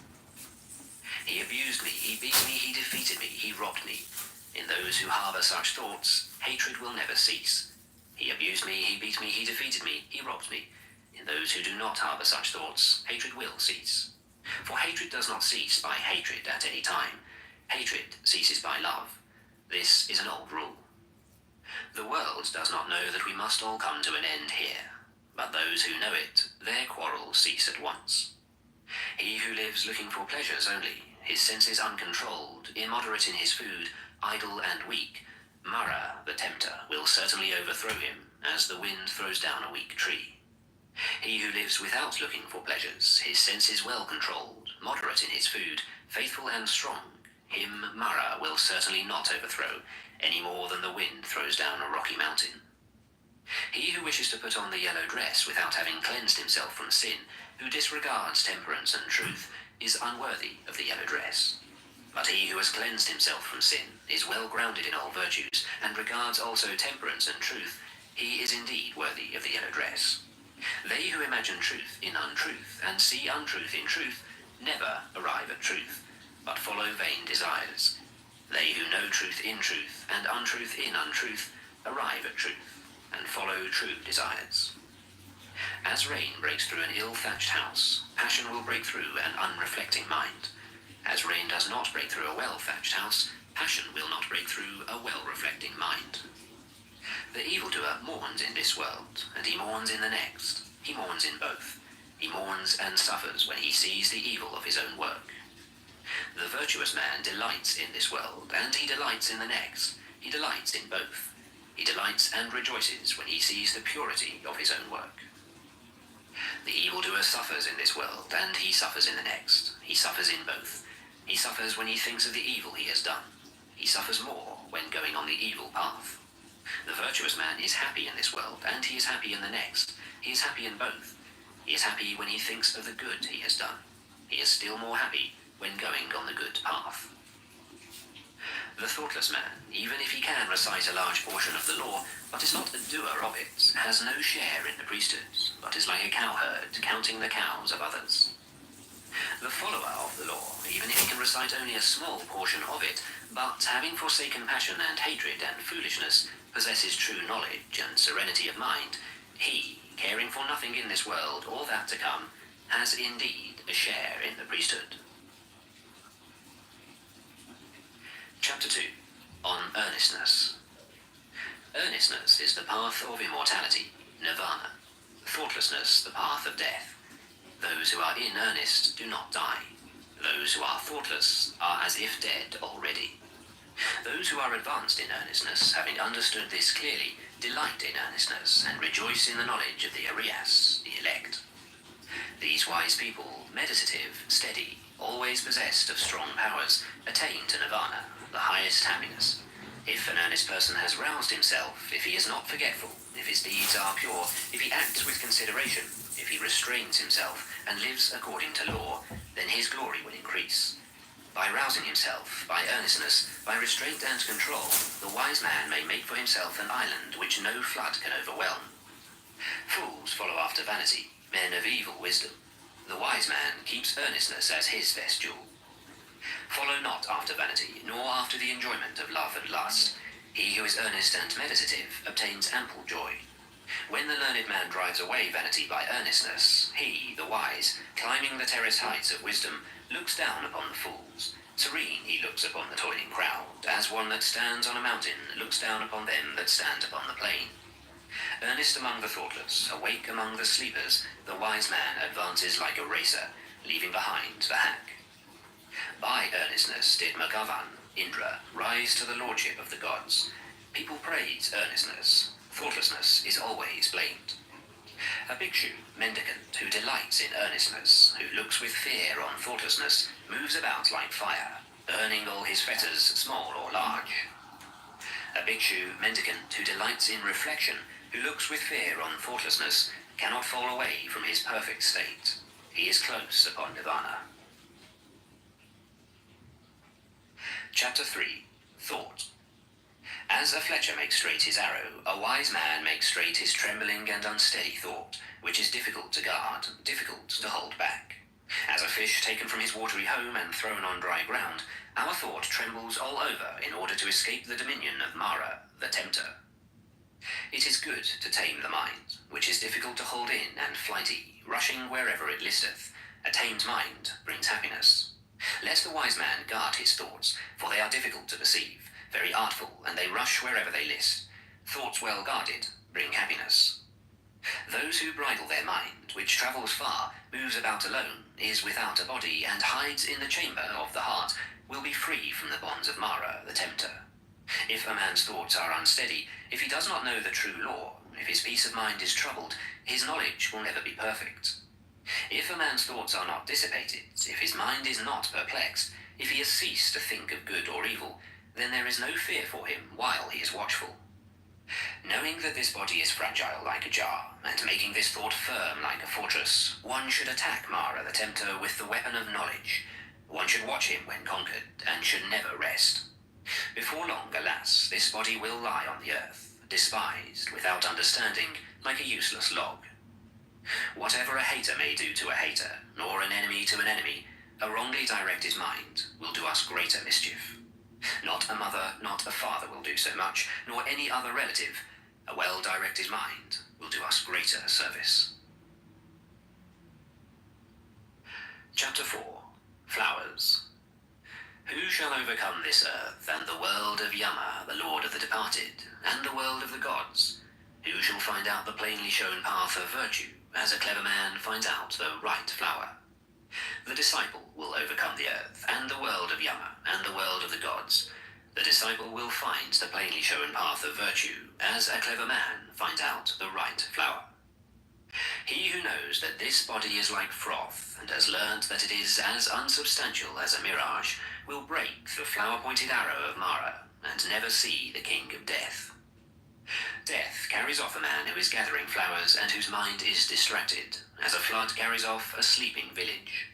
He abused me, he beat me, he defeated me, he robbed me. In those who harbour such thoughts, hatred will never cease. He abused me, he beat me, he defeated me, he robbed me. In those who do not harbour such thoughts, hatred will cease. For hatred does not cease by hatred at any time. Hatred ceases by love. This is an old rule. The world does not know that we must all come to an end here, but those who know it, their quarrels cease at once. He who lives looking for pleasures only, his senses uncontrolled, immoderate in his food, idle and weak, Mara, the tempter, will certainly overthrow him, as the wind throws down a weak tree. He who lives without looking for pleasures, his senses well controlled, moderate in his food, faithful and strong, him Mara will certainly not overthrow, any more than the wind throws down a rocky mountain. He who wishes to put on the yellow dress without having cleansed himself from sin, who disregards temperance and truth, is unworthy of the yellow dress. But he who has cleansed himself from sin, is well grounded in all virtues, and regards also temperance and truth, he is indeed worthy of the yellow dress. They who imagine truth in untruth, and see untruth in truth, never arrive at truth, but follow vain desires. They who know truth in truth, and untruth in untruth, arrive at truth, and follow true desires. As rain breaks through an ill-thatched house, passion will break through an unreflecting mind. As rain does not break through a well-thatched house, passion will not break through a well-reflecting mind. The evildoer mourns in this world, and he mourns in the next. He mourns in both. He mourns and suffers when he sees the evil of his own work. The virtuous man delights in this world, and he delights in the next. He delights in both. He delights and rejoices when he sees the purity of his own work. The evildoer suffers in this world, and he suffers in the next. He suffers in both. He suffers when he thinks of the evil he has done. He suffers more when going on the evil path. The virtuous man is happy in this world, and he is happy in the next. He is happy in both. He is happy when he thinks of the good he has done. He is still more happy when going on the good path. The thoughtless man, even if he can recite a large portion of the law, but is not a doer of it, has no share in the priesthood, but is like a cowherd counting the cows of others. The follower of the law, even if he can recite only a small portion of it, but having forsaken passion and hatred and foolishness, possesses true knowledge and serenity of mind, he, caring for nothing in this world or that to come, has indeed a share in the priesthood. Chapter 2. On Earnestness. Earnestness is the path of immortality, nirvana. thoughtlessness the path of death. Those who are in earnest do not die. Those who are thoughtless are as if dead already. Those who are advanced in earnestness, having understood this clearly, delight in earnestness, and rejoice in the knowledge of the Arias, the elect. These wise people, meditative, steady, always possessed of strong powers, attain to nirvana, the highest happiness. If an earnest person has roused himself, if he is not forgetful, if his deeds are pure, if he acts with consideration, if he restrains himself and lives according to law, then his glory will increase. By rousing himself, by earnestness, by restraint and control, the wise man may make for himself an island which no flood can overwhelm. Fools follow after vanity, men of evil wisdom. The wise man keeps earnestness as his best jewel. Follow not after vanity, nor after the enjoyment of love and lust. He who is earnest and meditative obtains ample joy. When the learned man drives away vanity by earnestness, he, the wise, climbing the terrace heights of wisdom, looks down upon the fools. Serene he looks upon the toiling crowd, as one that stands on a mountain looks down upon them that stand upon the plain. Earnest among the thoughtless, awake among the sleepers, the wise man advances like a racer, leaving behind the hack. By earnestness did Merkavan, Indra, rise to the lordship of the gods. People praise earnestness. Thoughtlessness is always blamed. A bhikshu, mendicant, who delights in earnestness, who looks with fear on thoughtlessness, moves about like fire, burning all his fetters, small or large. A bhikshu, mendicant, who delights in reflection, who looks with fear on thoughtlessness, cannot fall away from his perfect state. He is close upon nirvana. Chapter 3. Thought. As a fletcher makes straight his arrow, a wise man makes straight his trembling and unsteady thought, which is difficult to guard, difficult to hold back. As a fish taken from his watery home and thrown on dry ground, our thought trembles all over in order to escape the dominion of Mara, the tempter. It is good to tame the mind, which is difficult to hold in and flighty, rushing wherever it listeth. A tamed mind brings happiness. Let the wise man guard his thoughts, for they are difficult to perceive, very artful, and they rush wherever they list. Thoughts well guarded bring happiness. Those who bridle their mind, which travels far, moves about alone, is without a body, and hides in the chamber of the heart, will be free from the bonds of Mara, the tempter. If a man's thoughts are unsteady, if he does not know the true law, if his peace of mind is troubled, his knowledge will never be perfect. If a man's thoughts are not dissipated, if his mind is not perplexed, if he has ceased to think of good or evil, then there is no fear for him while he is watchful. Knowing that this body is fragile like a jar, and making this thought firm like a fortress, one should attack Mara the tempter with the weapon of knowledge. One should watch him when conquered, and should never rest. Before long, alas, this body will lie on the earth, despised, without understanding, like a useless log. Whatever a hater may do to a hater, nor an enemy to an enemy, a wrongly directed mind will do us greater mischief. Not a mother, not a father will do so much, nor any other relative. A well-directed mind will do us greater service. Chapter 4. Flowers. Who shall overcome this earth, and the world of Yama, the lord of the departed, and the world of the gods? Who shall find out the plainly shown path of virtue, as a clever man finds out the right flower? The disciple will overcome the earth, and the world of Yama, and the world of the gods. The disciple will find the plainly shown path of virtue, as a clever man finds out the right flower. He who knows that this body is like froth, and has learnt that it is as unsubstantial as a mirage, will break the flower-pointed arrow of Mara, and never see the king of death. Death carries off a man who is gathering flowers and whose mind is distracted, as a flood carries off a sleeping village.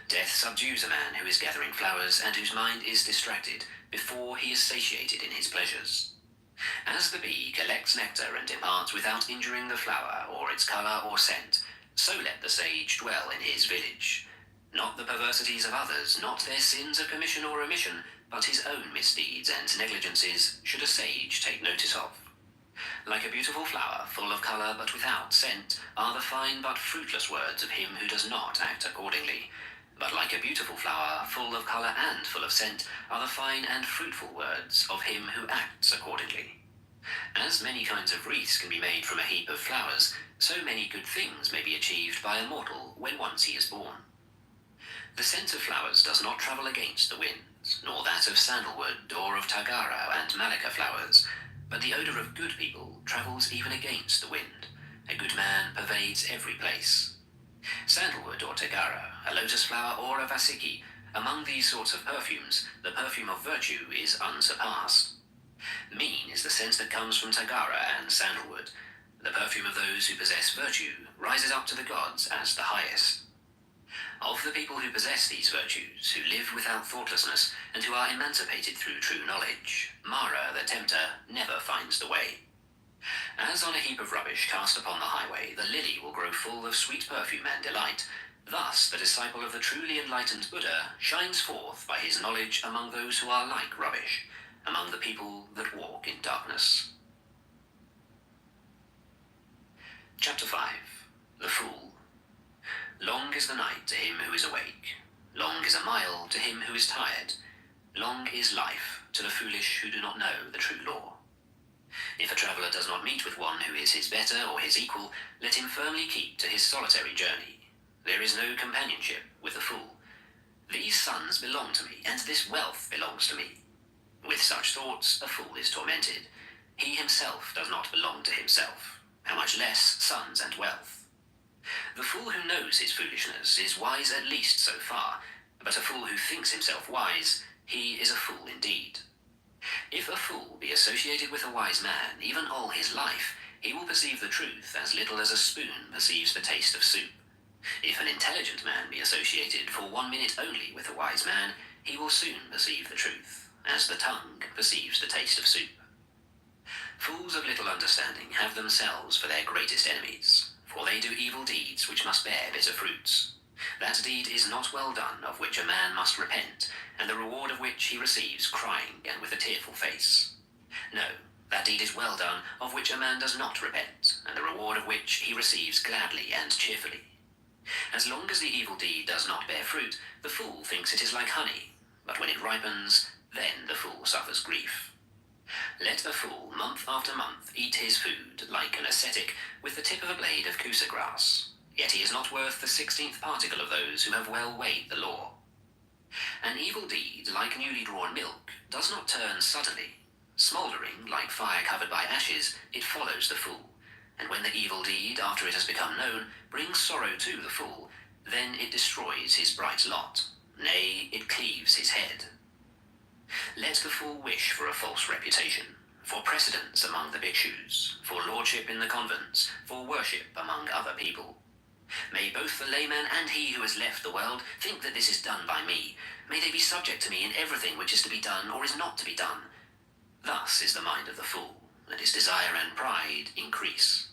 Death subdues a man who is gathering flowers and whose mind is distracted before he is satiated in his pleasures. As the bee collects nectar and departs without injuring the flower or its colour or scent, so let the sage dwell in his village. Not the perversities of others, not their sins of commission or omission, but his own misdeeds and negligences should a sage take notice of. Like a beautiful flower, full of colour but without scent, are the fine but fruitless words of him who does not act accordingly. But like a beautiful flower, full of colour and full of scent, are the fine and fruitful words of him who acts accordingly. As many kinds of wreaths can be made from a heap of flowers, so many good things may be achieved by a mortal when once he is born. The scent of flowers does not travel against the wind, nor that of sandalwood or of tagara and malika flowers, but the odour of good people travels even against the wind. A good man pervades every place. Sandalwood or tagara, a lotus flower or a vasiki, among these sorts of perfumes, the perfume of virtue is unsurpassed. Mean is the sense that comes from tagara and sandalwood. The perfume of those who possess virtue rises up to the gods as the highest. Of the people who possess these virtues, who live without thoughtlessness, and who are emancipated through true knowledge, Mara, the tempter, never finds the way. As on a heap of rubbish cast upon the highway, the lily will grow full of sweet perfume and delight. Thus, the disciple of the truly enlightened Buddha shines forth by his knowledge among those who are like rubbish, among the people that walk in darkness. Chapter 5. The Fool. Long is the night to him who is awake. Long is a mile to him who is tired. Long is life to the foolish who do not know the true law. If a traveller does not meet with one who is his better or his equal, let him firmly keep to his solitary journey. There is no companionship with the fool. These sons belong to me, and this wealth belongs to me. With such thoughts, a fool is tormented. He himself does not belong to himself, how much less sons and wealth. The fool who knows his foolishness is wise at least so far, but a fool who thinks himself wise, he is a fool indeed. If a fool be associated with a wise man, even all his life, he will perceive the truth as little as a spoon perceives the taste of soup. If an intelligent man be associated for 1 minute only with a wise man, he will soon perceive the truth, as the tongue perceives the taste of soup. Fools of little understanding have themselves for their greatest enemies, for they do evil deeds which must bear bitter fruits. That deed is not well done, of which a man must repent, and the reward of which he receives crying and with a tearful face. No, that deed is well done, of which a man does not repent, and the reward of which he receives gladly and cheerfully. As long as the evil deed does not bear fruit, the fool thinks it is like honey, but when it ripens, then the fool suffers grief. Let a fool month after month eat his food, like an ascetic, with the tip of a blade of kusa grass, yet he is not worth the 16th particle of those who have well weighed the law. An evil deed, like newly drawn milk, does not turn suddenly. Smouldering, like fire covered by ashes, it follows the fool, and when the evil deed, after it has become known, brings sorrow to the fool, then it destroys his bright lot, nay, it cleaves his head. Let the fool wish for a false reputation, for precedence among the bhikshus, for lordship in the convents, for worship among other people. May both the layman and he who has left the world think that this is done by me. May they be subject to me in everything which is to be done or is not to be done. Thus is the mind of the fool, and his desire and pride increase.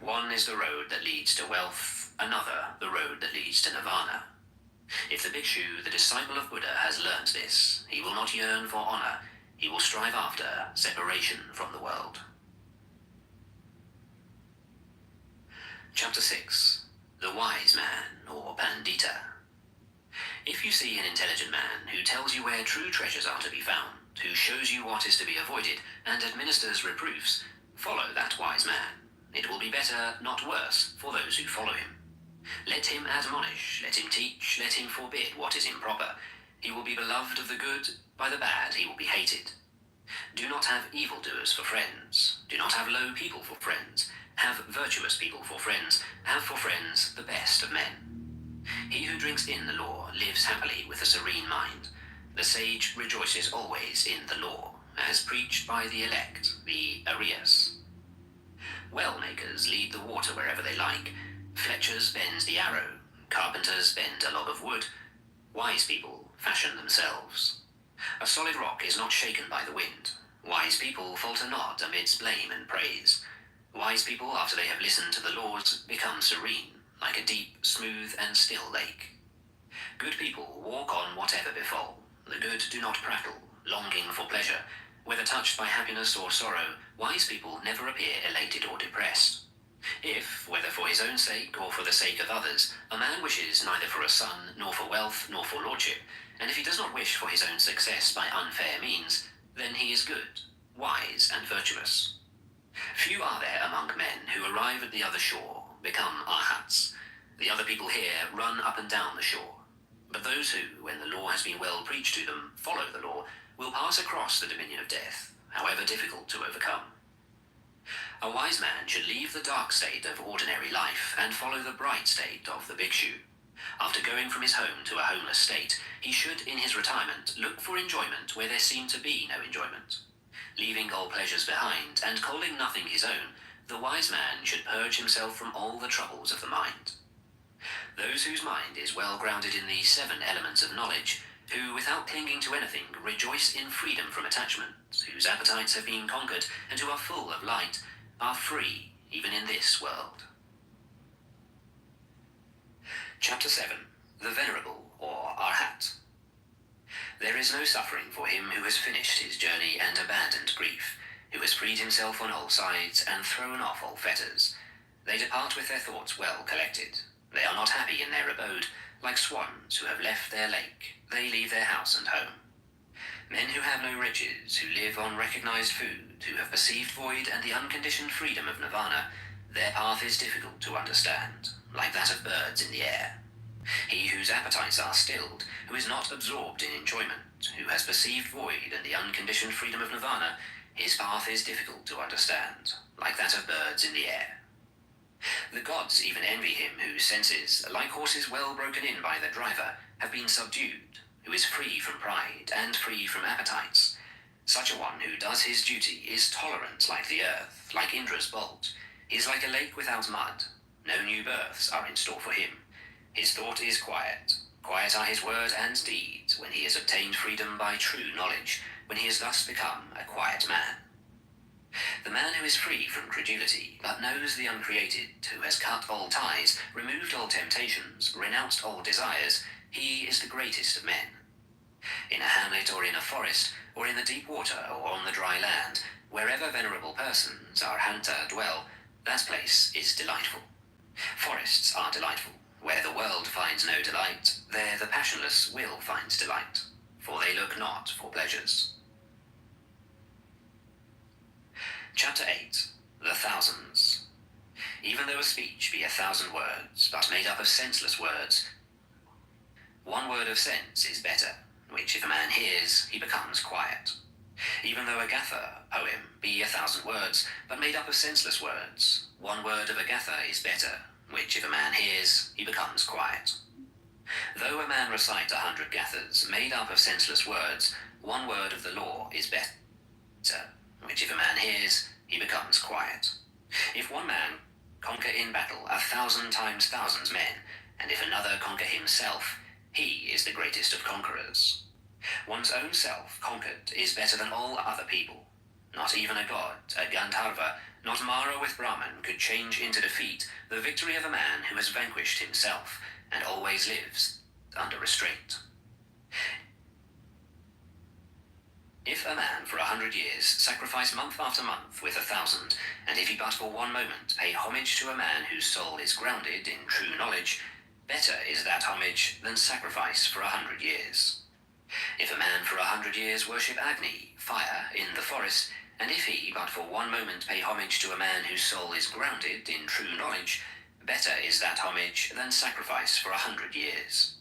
One is the road that leads to wealth, another the road that leads to nirvana. If the bhikshu, the disciple of Buddha, has learnt this, he will not yearn for honour, he will strive after separation from the world. Chapter 6. The Wise Man, or Pandita. If you see an intelligent man who tells you where true treasures are to be found, who shows you what is to be avoided, and administers reproofs, follow that wise man. It will be better, not worse, for those who follow him. Let him admonish, let him teach, let him forbid what is improper. He will be beloved of the good, by the bad he will be hated. Do not have evildoers for friends. Do not have low people for friends. Have virtuous people for friends. Have for friends the best of men. He who drinks in the law lives happily with a serene mind. The sage rejoices always in the law, as preached by the elect, the Arias. Well makers lead the water wherever they like. Fletchers bend the arrow. Carpenters bend a log of wood. Wise people fashion themselves. A solid rock is not shaken by the wind. Wise people falter not amidst blame and praise. Wise people, after they have listened to the laws, become serene, like a deep, smooth, and still lake. Good people walk on whatever befall. The good do not prattle, longing for pleasure. Whether touched by happiness or sorrow, wise people never appear elated or depressed. If, whether for his own sake or for the sake of others, a man wishes neither for a son, nor for wealth, nor for lordship, and if he does not wish for his own success by unfair means, then he is good, wise and virtuous. Few are there among men who arrive at the other shore, become arhats. The other people here run up and down the shore. But those who, when the law has been well preached to them, follow the law, will pass across the dominion of death, however difficult to overcome. A wise man should leave the dark state of ordinary life and follow the bright state of the bhikshu. After going from his home to a homeless state, he should, in his retirement, look for enjoyment where there seemed to be no enjoyment. Leaving all pleasures behind and calling nothing his own, the wise man should purge himself from all the troubles of the mind. Those whose mind is well grounded in the 7 elements of knowledge, who, without clinging to anything, rejoice in freedom from attachment, whose appetites have been conquered, and who are full of light, are free even in this world. Chapter 7. The Venerable, or Arhat. There is no suffering for him who has finished his journey and abandoned grief, who has freed himself on all sides and thrown off all fetters. They depart with their thoughts well collected. They are not happy in their abode. Like swans who have left their lake, they leave their house and home. Men who have no riches, who live on recognized food, who have perceived void and the unconditioned freedom of nirvana, their path is difficult to understand, like that of birds in the air. He whose appetites are stilled, who is not absorbed in enjoyment, who has perceived void and the unconditioned freedom of nirvana, his path is difficult to understand, like that of birds in the air. The gods even envy him whose senses, like horses well broken in by the driver, have been subdued, who is free from pride and free from appetites. Such a one who does his duty is tolerant like the earth, like Indra's bolt. He is like a lake without mud. No new births are in store for him. His thought is quiet. Quiet are his word and deed, when he has obtained freedom by true knowledge, when he has thus become a quiet man. The man who is free from credulity, but knows the uncreated, who has cut all ties, removed all temptations, renounced all desires, he is the greatest of men. In a hamlet or in a forest, or in the deep water or on the dry land, wherever venerable persons, arhanta, dwell, that place is delightful. Forests are delightful. Where the world finds no delight, there the passionless will find delight, for they look not for pleasures. Chapter 8. The Thousands. Even though a speech be 1,000 words, but made up of senseless words, one word of sense is better, which if a man hears, he becomes quiet. Even though a gatha, poem, be 1,000 words, but made up of senseless words, one word of a gatha is better, which if a man hears, he becomes quiet. Though a man recite 100 gathas, made up of senseless words, one word of the law is better, which if a man hears, he becomes quiet. If one man conquer in battle 1,000 times thousands men, and if another conquer himself, he is the greatest of conquerors. One's own self conquered is better than all other people. Not even a god, a Gandharva, not Mara with Brahman could change into defeat the victory of a man who has vanquished himself and always lives under restraint. If a man for 100 years sacrifice month after month with 1,000, and if he but for one moment pay homage to a man whose soul is grounded in true knowledge, better is that homage than sacrifice for 100 years. If a man for 100 years worship Agni, fire, in the forest, and if he but for one moment pay homage to a man whose soul is grounded in true knowledge, better is that homage than sacrifice for 100 years.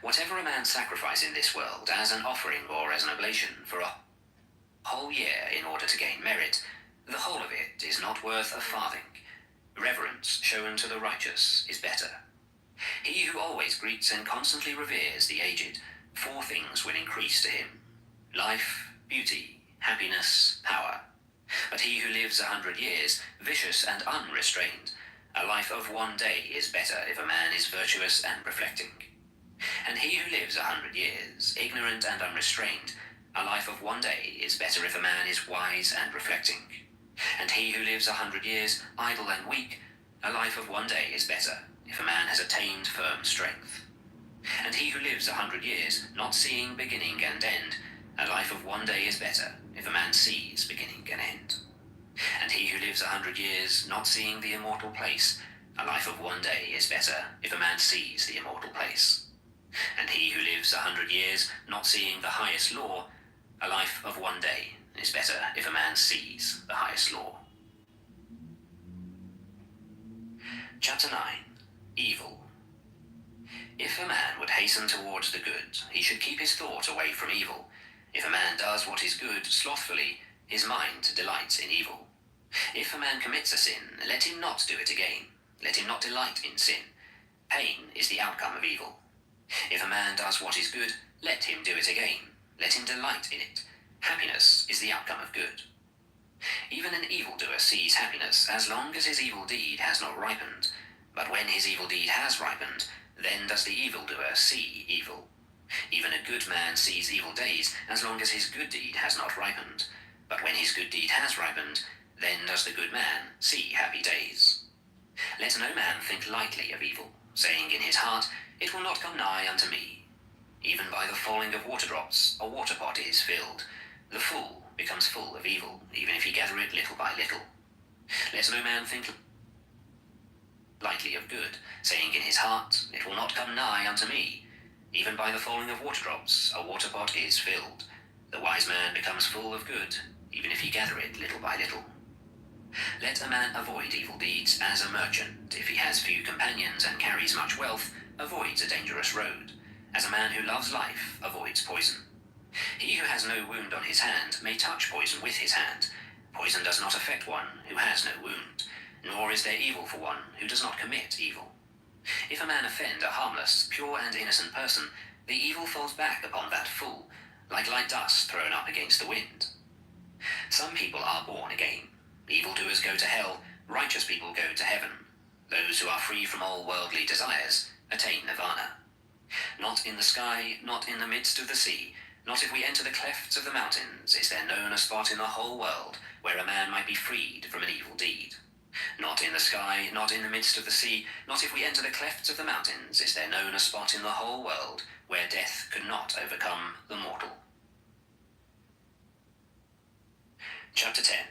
Whatever a man sacrifice in this world as an offering or as an oblation for a whole year in order to gain merit, the whole of it is not worth a farthing. Reverence shown to the righteous is better. He who always greets and constantly reveres the aged, 4 things will increase to him: life, beauty, happiness, power. But he who lives 100 years, vicious and unrestrained, a life of one day is better if a man is virtuous and reflecting. And he who lives 100 years, ignorant and unrestrained, a life of one day is better if a man is wise and reflecting. And he who lives 100 years, idle and weak, a life of one day is better if a man has attained firm strength. And he who lives 100 years, not seeing beginning and end, a life of one day is better if a man sees beginning and end. And he who lives 100 years, not seeing the immortal place, a life of one day is better if a man sees the immortal place. And he who lives 100 years, not seeing the highest law, a life of one day It is better if a man sees the highest law. Chapter 9. Evil. If a man would hasten towards the good, he should keep his thought away from evil. If a man does what is good slothfully, his mind delights in evil. If a man commits a sin, let him not do it again. Let him not delight in sin. Pain is the outcome of evil. If a man does what is good, let him do it again. Let him delight in it. Happiness is the outcome of good. Even an evildoer sees happiness as long as his evil deed has not ripened. But when his evil deed has ripened, then does the evildoer see evil. Even a good man sees evil days as long as his good deed has not ripened. But when his good deed has ripened, then does the good man see happy days. Let no man think lightly of evil, saying in his heart, "It will not come nigh unto me." Even by the falling of water drops, a water pot is filled. The fool becomes full of evil, even if he gather it little by little. Let no man think lightly of good, saying in his heart, "It will not come nigh unto me." Even by the falling of water drops, a water pot is filled. The wise man becomes full of good, even if he gather it little by little. Let a man avoid evil deeds as a merchant. If he has few companions and carries much wealth, avoids a dangerous road. As a man who loves life avoids poison. He who has no wound on his hand may touch poison with his hand. Poison does not affect one who has no wound, nor is there evil for one who does not commit evil. If a man offend a harmless, pure and innocent person, the evil falls back upon that fool, like light dust thrown up against the wind. Some people are born again. Evildoers go to hell, righteous people go to heaven. Those who are free from all worldly desires attain nirvana. Not in the sky, not in the midst of the sea, not if we enter the clefts of the mountains, is there known a spot in the whole world where a man might be freed from an evil deed. Not in the sky, not in the midst of the sea, not if we enter the clefts of the mountains, is there known a spot in the whole world where death could not overcome the mortal. Chapter 10.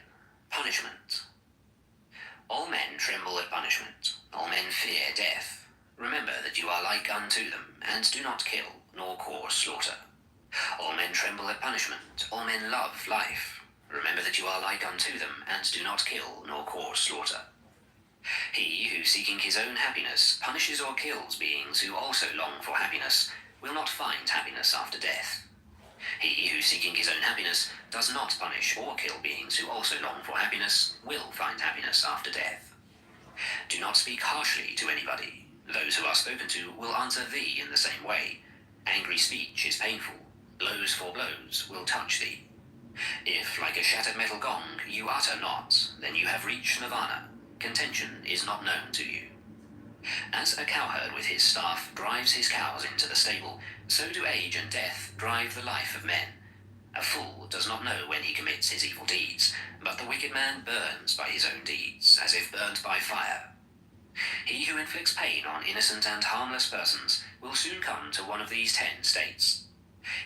Punishment. All men tremble at punishment. All men fear death. Remember that you are like unto them, and do not kill, nor cause slaughter. All men tremble at punishment. All men love life. Remember that you are like unto them, and do not kill, nor cause slaughter. He who, seeking his own happiness, punishes or kills beings who also long for happiness, will not find happiness after death. He who, seeking his own happiness, does not punish or kill beings who also long for happiness, will find happiness after death. Do not speak harshly to anybody. Those who are spoken to will answer thee in the same way. Angry speech is painful. Blows for blows will touch thee. If, like a shattered metal gong, you utter not, then you have reached nirvana. Contention is not known to you. As a cowherd with his staff drives his cows into the stable, so do age and death drive the life of men. A fool does not know when he commits his evil deeds, but the wicked man burns by his own deeds, as if burnt by fire. He who inflicts pain on innocent and harmless persons will soon come to one of these 10 states.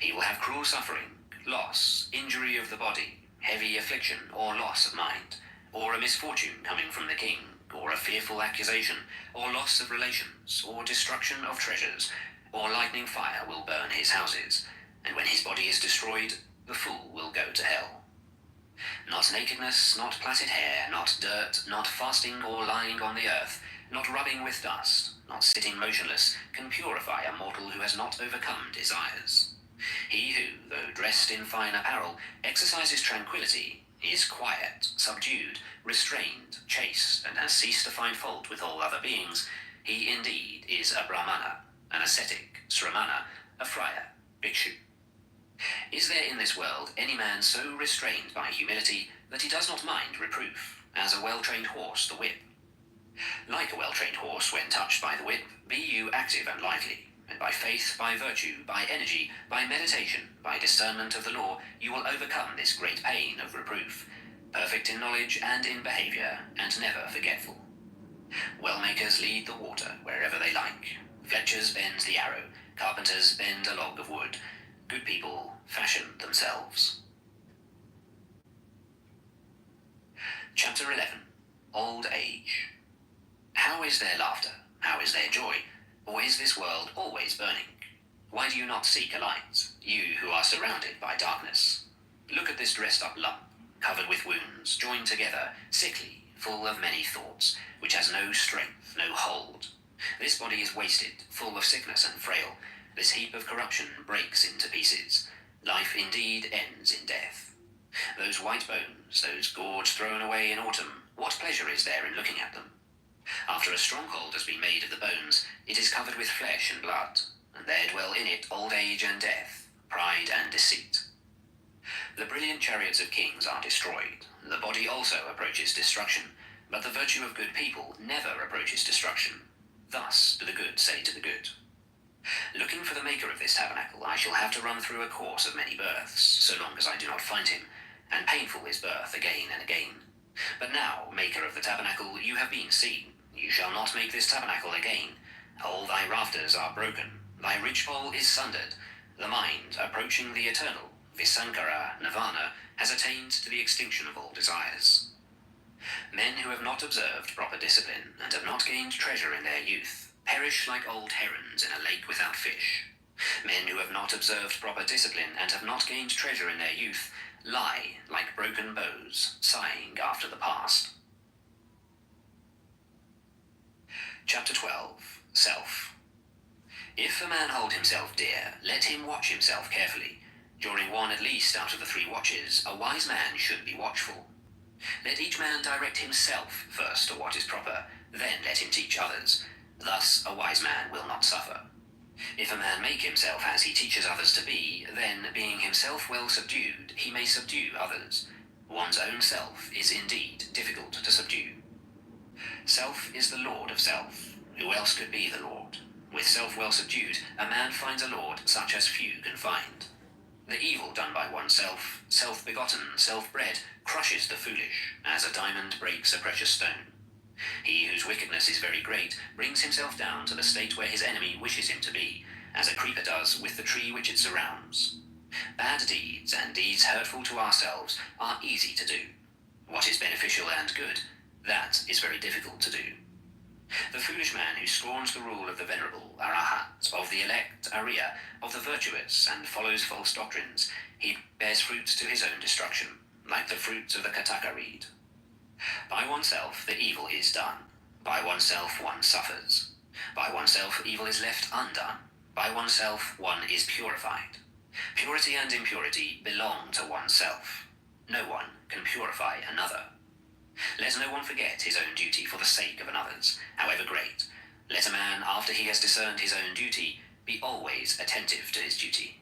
He will have cruel suffering, loss, injury of the body, heavy affliction or loss of mind, or a misfortune coming from the king, or a fearful accusation, or loss of relations, or destruction of treasures, or lightning fire will burn his houses, and when his body is destroyed, the fool will go to hell. Not nakedness, not plaited hair, not dirt, not fasting or lying on the earth, not rubbing with dust, not sitting motionless, can purify a mortal who has not overcome desires. He who, though dressed in fine apparel, exercises tranquility, is quiet, subdued, restrained, chaste, and has ceased to find fault with all other beings, he indeed is a Brahmana, an ascetic, Sramana, a friar, bhikshu. Is there in this world any man so restrained by humility that he does not mind reproof, as a well-trained horse the whip? Like a well-trained horse when touched by the whip, be you active and lively, and by faith, by virtue, by energy, by meditation, by discernment of the law, you will overcome this great pain of reproof, perfect in knowledge and in behaviour, and never forgetful. Well-makers lead the water wherever they like. Fletchers bend the arrow, carpenters bend a log of wood. Good people fashion themselves. Chapter 11. Old Age. How is there laughter? How is there joy? Or is this world always burning? Why do you not seek a light, you who are surrounded by darkness? Look at this dressed-up lump, covered with wounds, joined together, sickly, full of many thoughts, which has no strength, no hold. This body is wasted, full of sickness and frail. This heap of corruption breaks into pieces. Life indeed ends in death. Those white bones, those gourds thrown away in autumn, what pleasure is there in looking at them? After a stronghold has been made of the bones, it is covered with flesh and blood, and there dwell in it old age and death, pride and deceit. The brilliant chariots of kings are destroyed. The body also approaches destruction, but the virtue of good people never approaches destruction. Thus do the good say to the good. Looking for the maker of this tabernacle, I shall have to run through a course of many births, so long as I do not find him, and painful is birth again and again. But now, maker of the tabernacle, you have been seen. You shall not make this tabernacle again. All thy rafters are broken. Thy ridgepole is sundered. The mind, approaching the eternal, Visankara, Nirvana, has attained to the extinction of all desires. Men who have not observed proper discipline and have not gained treasure in their youth perish like old herons in a lake without fish. Men who have not observed proper discipline and have not gained treasure in their youth lie like broken bows, sighing after the past. Chapter 12. Self. If a man hold himself dear, let him watch himself carefully. During one at least out of the 3 watches, a wise man should be watchful. Let each man direct himself first to what is proper, then let him teach others. Thus a wise man will not suffer. If a man make himself as he teaches others to be, then, being himself well subdued, he may subdue others. One's own self is indeed difficult to subdue. Self is the lord of self. Who else could be the lord? With self well subdued, a man finds a lord such as few can find. The evil done by oneself, self-begotten, self-bred, crushes the foolish, as a diamond breaks a precious stone. He whose wickedness is very great brings himself down to the state where his enemy wishes him to be, as a creeper does with the tree which it surrounds. Bad deeds and deeds hurtful to ourselves are easy to do. What is beneficial and good, that is very difficult to do. The foolish man who scorns the rule of the venerable, Arahat, of the elect, Arya, of the virtuous, and follows false doctrines, he bears fruit to his own destruction, like the fruit of the Kataka reed. By oneself the evil is done. By oneself one suffers. By oneself evil is left undone. By oneself one is purified. Purity and impurity belong to oneself. No one can purify another. Let no one forget his own duty for the sake of another's, however great. Let a man, after he has discerned his own duty, be always attentive to his duty.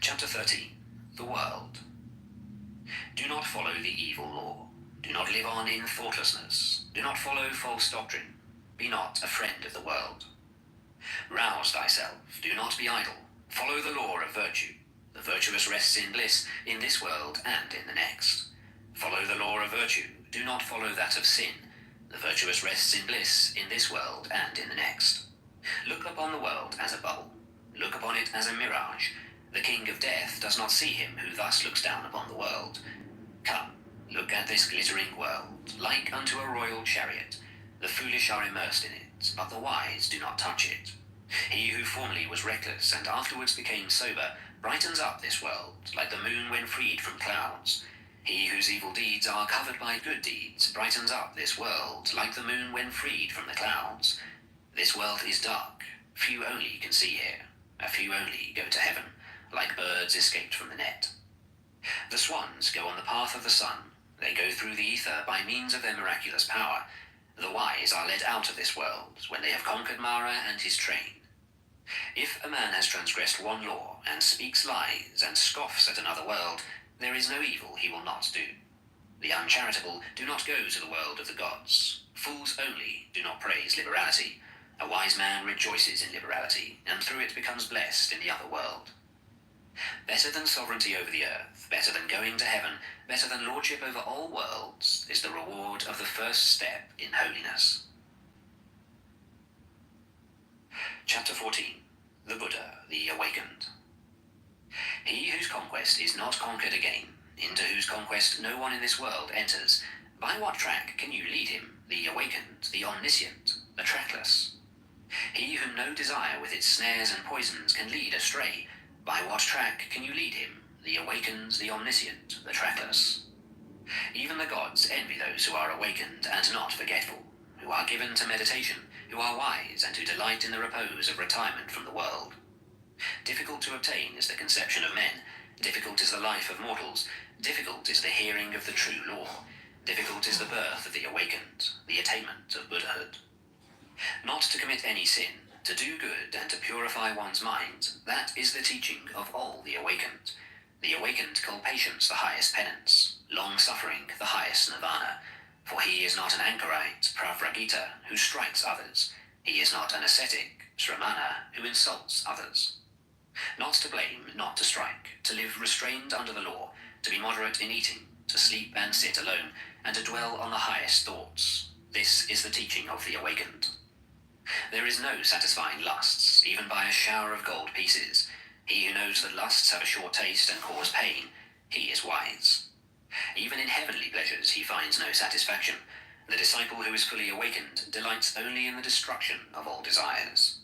Chapter 13. The World. Do not follow the evil law. Do not live on in thoughtlessness. Do not follow false doctrine. Be not a friend of the world. Rouse thyself. Do not be idle. Follow the law of virtue. The virtuous rests in bliss in this world and in the next. Follow the law of virtue. Do not follow that of sin. The virtuous rests in bliss in this world and in the next. Look upon the world as a bubble. Look upon it as a mirage. The king of death does not see him who thus looks down upon the world. Come, look at this glittering world, like unto a royal chariot. The foolish are immersed in it, but the wise do not touch it. He who formerly was reckless and afterwards became sober brightens up this world, like the moon when freed from clouds. He whose evil deeds are covered by good deeds brightens up this world, like the moon when freed from the clouds. This world is dark. Few only can see here. A few only go to heaven, like birds escaped from the net. The swans go on the path of the sun. They go through the ether by means of their miraculous power. The wise are led out of this world when they have conquered Mara and his train. If a man has transgressed one law and speaks lies and scoffs at another world, there is no evil he will not do. The uncharitable do not go to the world of the gods. Fools only do not praise liberality. A wise man rejoices in liberality, and through it becomes blessed in the other world. Better than sovereignty over the earth, better than going to heaven, better than lordship over all worlds, is the reward of the first step in holiness. Chapter 14. The Buddha, the Awakened. He whose conquest is not conquered again, into whose conquest no one in this world enters, by what track can you lead him, the awakened, the omniscient, the trackless? He whom no desire with its snares and poisons can lead astray, By what track can you lead him, the awakened, the omniscient, the trackless? Even the gods envy those who are awakened and not forgetful, who are given to meditation, who are wise and who delight in the repose of retirement from the world. Difficult to obtain is the conception of men, difficult is the life of mortals, difficult is the hearing of the true law, difficult is the birth of the awakened, the attainment of Buddhahood. Not to commit any sin, to do good and to purify one's mind, that is the teaching of all the awakened. The awakened call patience the highest penance, long-suffering the highest nirvana, for he is not an anchorite, pravragita, who strikes others. He is not an ascetic, sramana, who insults others. Not to blame, not to strike, to live restrained under the law, to be moderate in eating, to sleep and sit alone, and to dwell on the highest thoughts. This is the teaching of the awakened. There is no satisfying lusts, even by a shower of gold pieces. He who knows that lusts have a short taste and cause pain, he is wise. Even in heavenly pleasures he finds no satisfaction. The disciple who is fully awakened delights only in the destruction of all desires.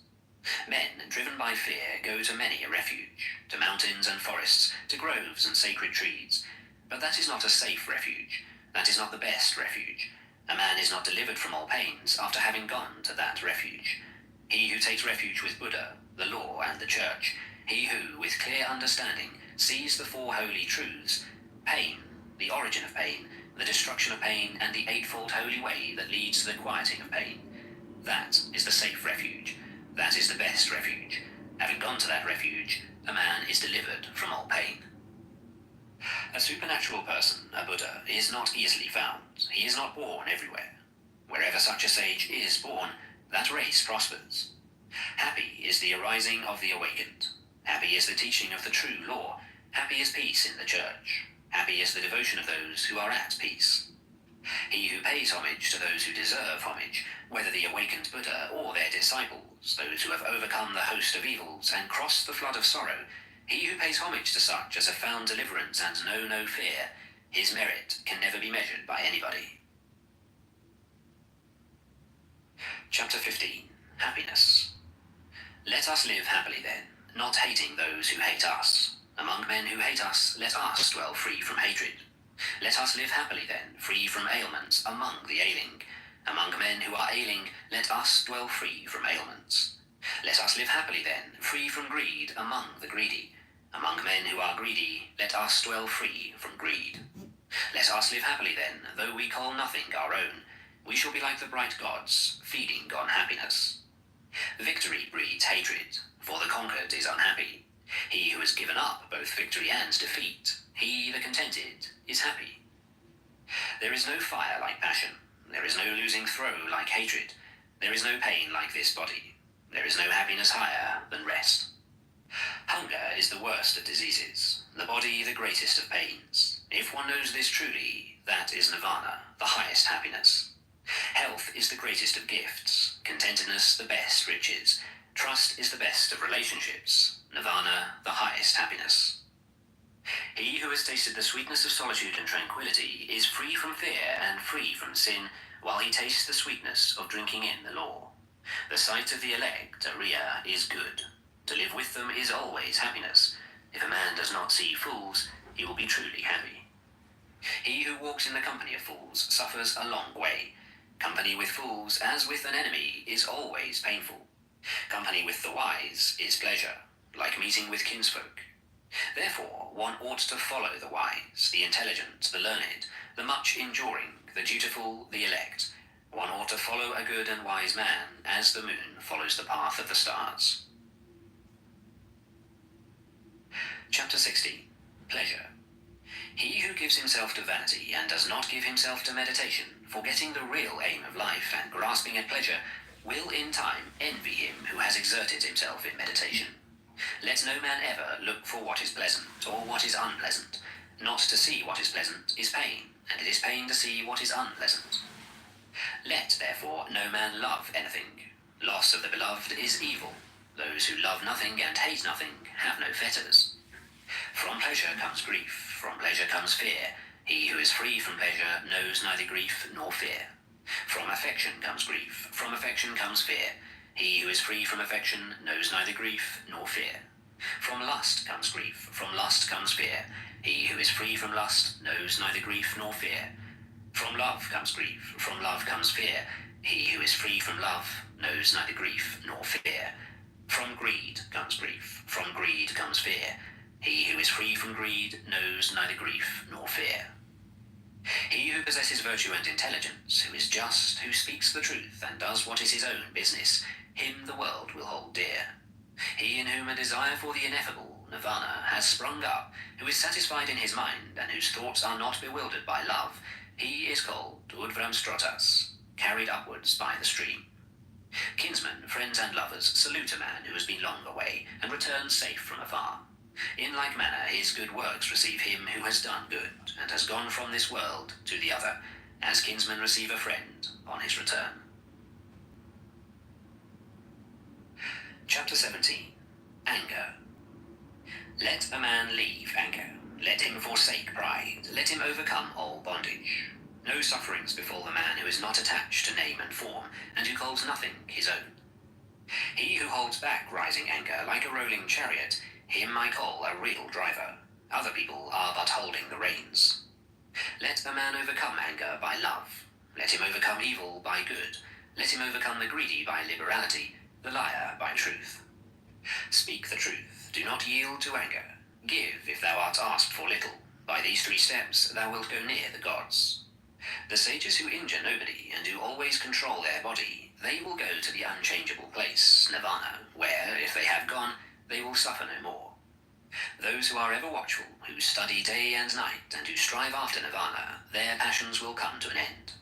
Men, driven by fear, go to many a refuge, to mountains and forests, to groves and sacred trees. But that is not a safe refuge. That is not the best refuge. A man is not delivered from all pains after having gone to that refuge. He who takes refuge with Buddha, the law and the church, he who, with clear understanding, sees the four holy truths, pain, the origin of pain, the destruction of pain, and the eightfold holy way that leads to the quieting of pain. That is the safe refuge. That is the best refuge. Having gone to that refuge, a man is delivered from all pain. A supernatural person, a Buddha, is not easily found. He is not born everywhere. Wherever such a sage is born, that race prospers. Happy is the arising of the awakened. Happy is the teaching of the true law. Happy is peace in the church. Happy is the devotion of those who are at peace. He who pays homage to those who deserve homage, whether the awakened Buddha or their disciples, those who have overcome the host of evils and crossed the flood of sorrow, he who pays homage to such as have found deliverance and know no fear, his merit can never be measured by anybody. Chapter 15. Happiness. Let us live happily then, not hating those who hate us. Among men who hate us, let us dwell free from hatred. Let us live happily then, free from ailments, among the ailing. Among men who are ailing, let us dwell free from ailments. Let us live happily then, free from greed, among the greedy. Among men who are greedy, let us dwell free from greed. Let us live happily then, though we call nothing our own. We shall be like the bright gods, feeding on happiness. Victory breeds hatred, for the conquered is unhappy. He who has given up both victory and defeat, he, the contented, is happy. There is no fire like passion. There is no losing throw like hatred. There is no pain like this body. There is no happiness higher than rest. Hunger is the worst of diseases, the body the greatest of pains. If one knows this truly, that is nirvana, the highest happiness. Health is the greatest of gifts, contentedness the best riches, trust is the best of relationships, nirvana the highest happiness. He who has tasted the sweetness of solitude and tranquility is free from fear and free from sin, while he tastes the sweetness of drinking in the law. The sight of the elect, Ariya, is good. To live with them is always happiness. If a man does not see fools, he will be truly happy. He who walks in the company of fools suffers a long way. Company with fools, as with an enemy, is always painful. Company with the wise is pleasure, like meeting with kinsfolk. Therefore, one ought to follow the wise, the intelligent, the learned, the much enduring, the dutiful, the elect. One ought to follow a good and wise man, as the moon follows the path of the stars. Chapter 16. Pleasure. He who gives himself to vanity and does not give himself to meditation, forgetting the real aim of life and grasping at pleasure, will in time envy him who has exerted himself in meditation. Let no man ever look for what is pleasant or what is unpleasant. Not to see what is pleasant is pain, and it is pain to see what is unpleasant. Let, therefore, no man love anything. Loss of the beloved is evil. Those who love nothing and hate nothing have no fetters. From pleasure comes grief, from pleasure comes fear. He who is free from pleasure knows neither grief nor fear. From affection comes grief, from affection comes fear. He who is free from affection knows neither grief nor fear. From lust comes grief, from lust comes fear. He who is free from lust knows neither grief nor fear. From love comes grief, from love comes fear. He who is free from love knows neither grief nor fear. From greed comes grief, from greed comes fear. He who is free from greed knows neither grief nor fear. He who possesses virtue and intelligence, who is just, who speaks the truth, and does what is his own business, him the world will hold dear. He in whom a desire for the ineffable, nirvana, has sprung up, who is satisfied in his mind, and whose thoughts are not bewildered by love, he is called Udvramstratas, carried upwards by the stream. Kinsmen, friends, and lovers salute a man who has been long away, and returns safe from afar. In like manner his good works receive him who has done good, and has gone from this world to the other, as kinsmen receive a friend on his return. Chapter 17. Anger. Let a man leave anger. Let him forsake pride. Let him overcome all bondage. No sufferings befall the man who is not attached to name and form, and who calls nothing his own. He who holds back rising anger like a rolling chariot, him I call a real driver. Other people are but holding the reins. Let a man overcome anger by love. Let him overcome evil by good. Let him overcome the greedy by liberality, the liar by truth. Speak the truth. Do not yield to anger. Give if thou art asked for little. By these 3 steps thou wilt go near the gods. The sages who injure nobody and who always control their body, they will go to the unchangeable place, nirvana, where, if they have gone, they will suffer no more. Those who are ever watchful, who study day and night, and who strive after nirvana, their passions will come to an end.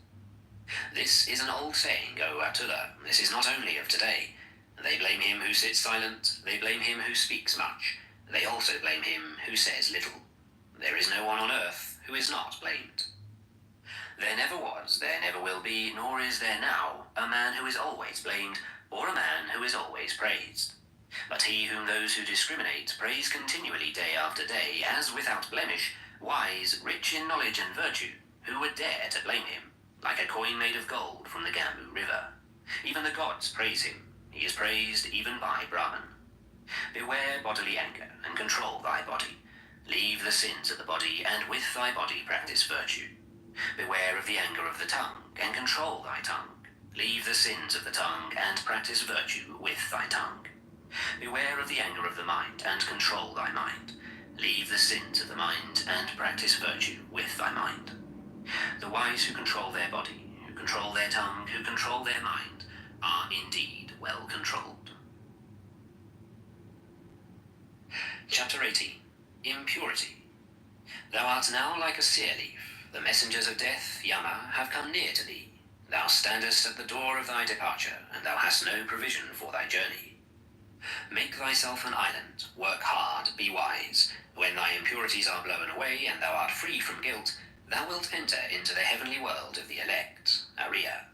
This is an old saying, O Attila. This is not only of today. They blame him who sits silent, they blame him who speaks much. They also blame him who says little. There is no one on earth who is not blamed. There never was, there never will be, nor is there now, a man who is always blamed, or a man who is always praised. But he whom those who discriminate praise continually day after day, as without blemish, wise, rich in knowledge and virtue, who would dare to blame him, like a coin made of gold from the Gambu river. Even the gods praise him. He is praised even by Brahman. Beware bodily anger, and control thy body. Leave the sins of the body, and with thy body practice virtue. Beware of the anger of the tongue, and control thy tongue. Leave the sins of the tongue, and practice virtue with thy tongue. Beware of the anger of the mind, and control thy mind. Leave the sins of the mind, and practice virtue with thy mind. The wise who control their body, who control their tongue, who control their mind, are indeed well controlled. Chapter 18. Impurity. Thou art now like a sear leaf. The messengers of death, Yama, have come near to thee. Thou standest at the door of thy departure, and thou hast no provision for thy journey. Make thyself an island, work hard, be wise. When thy impurities are blown away, and thou art free from guilt, thou wilt enter into the heavenly world of the elect, Ariya.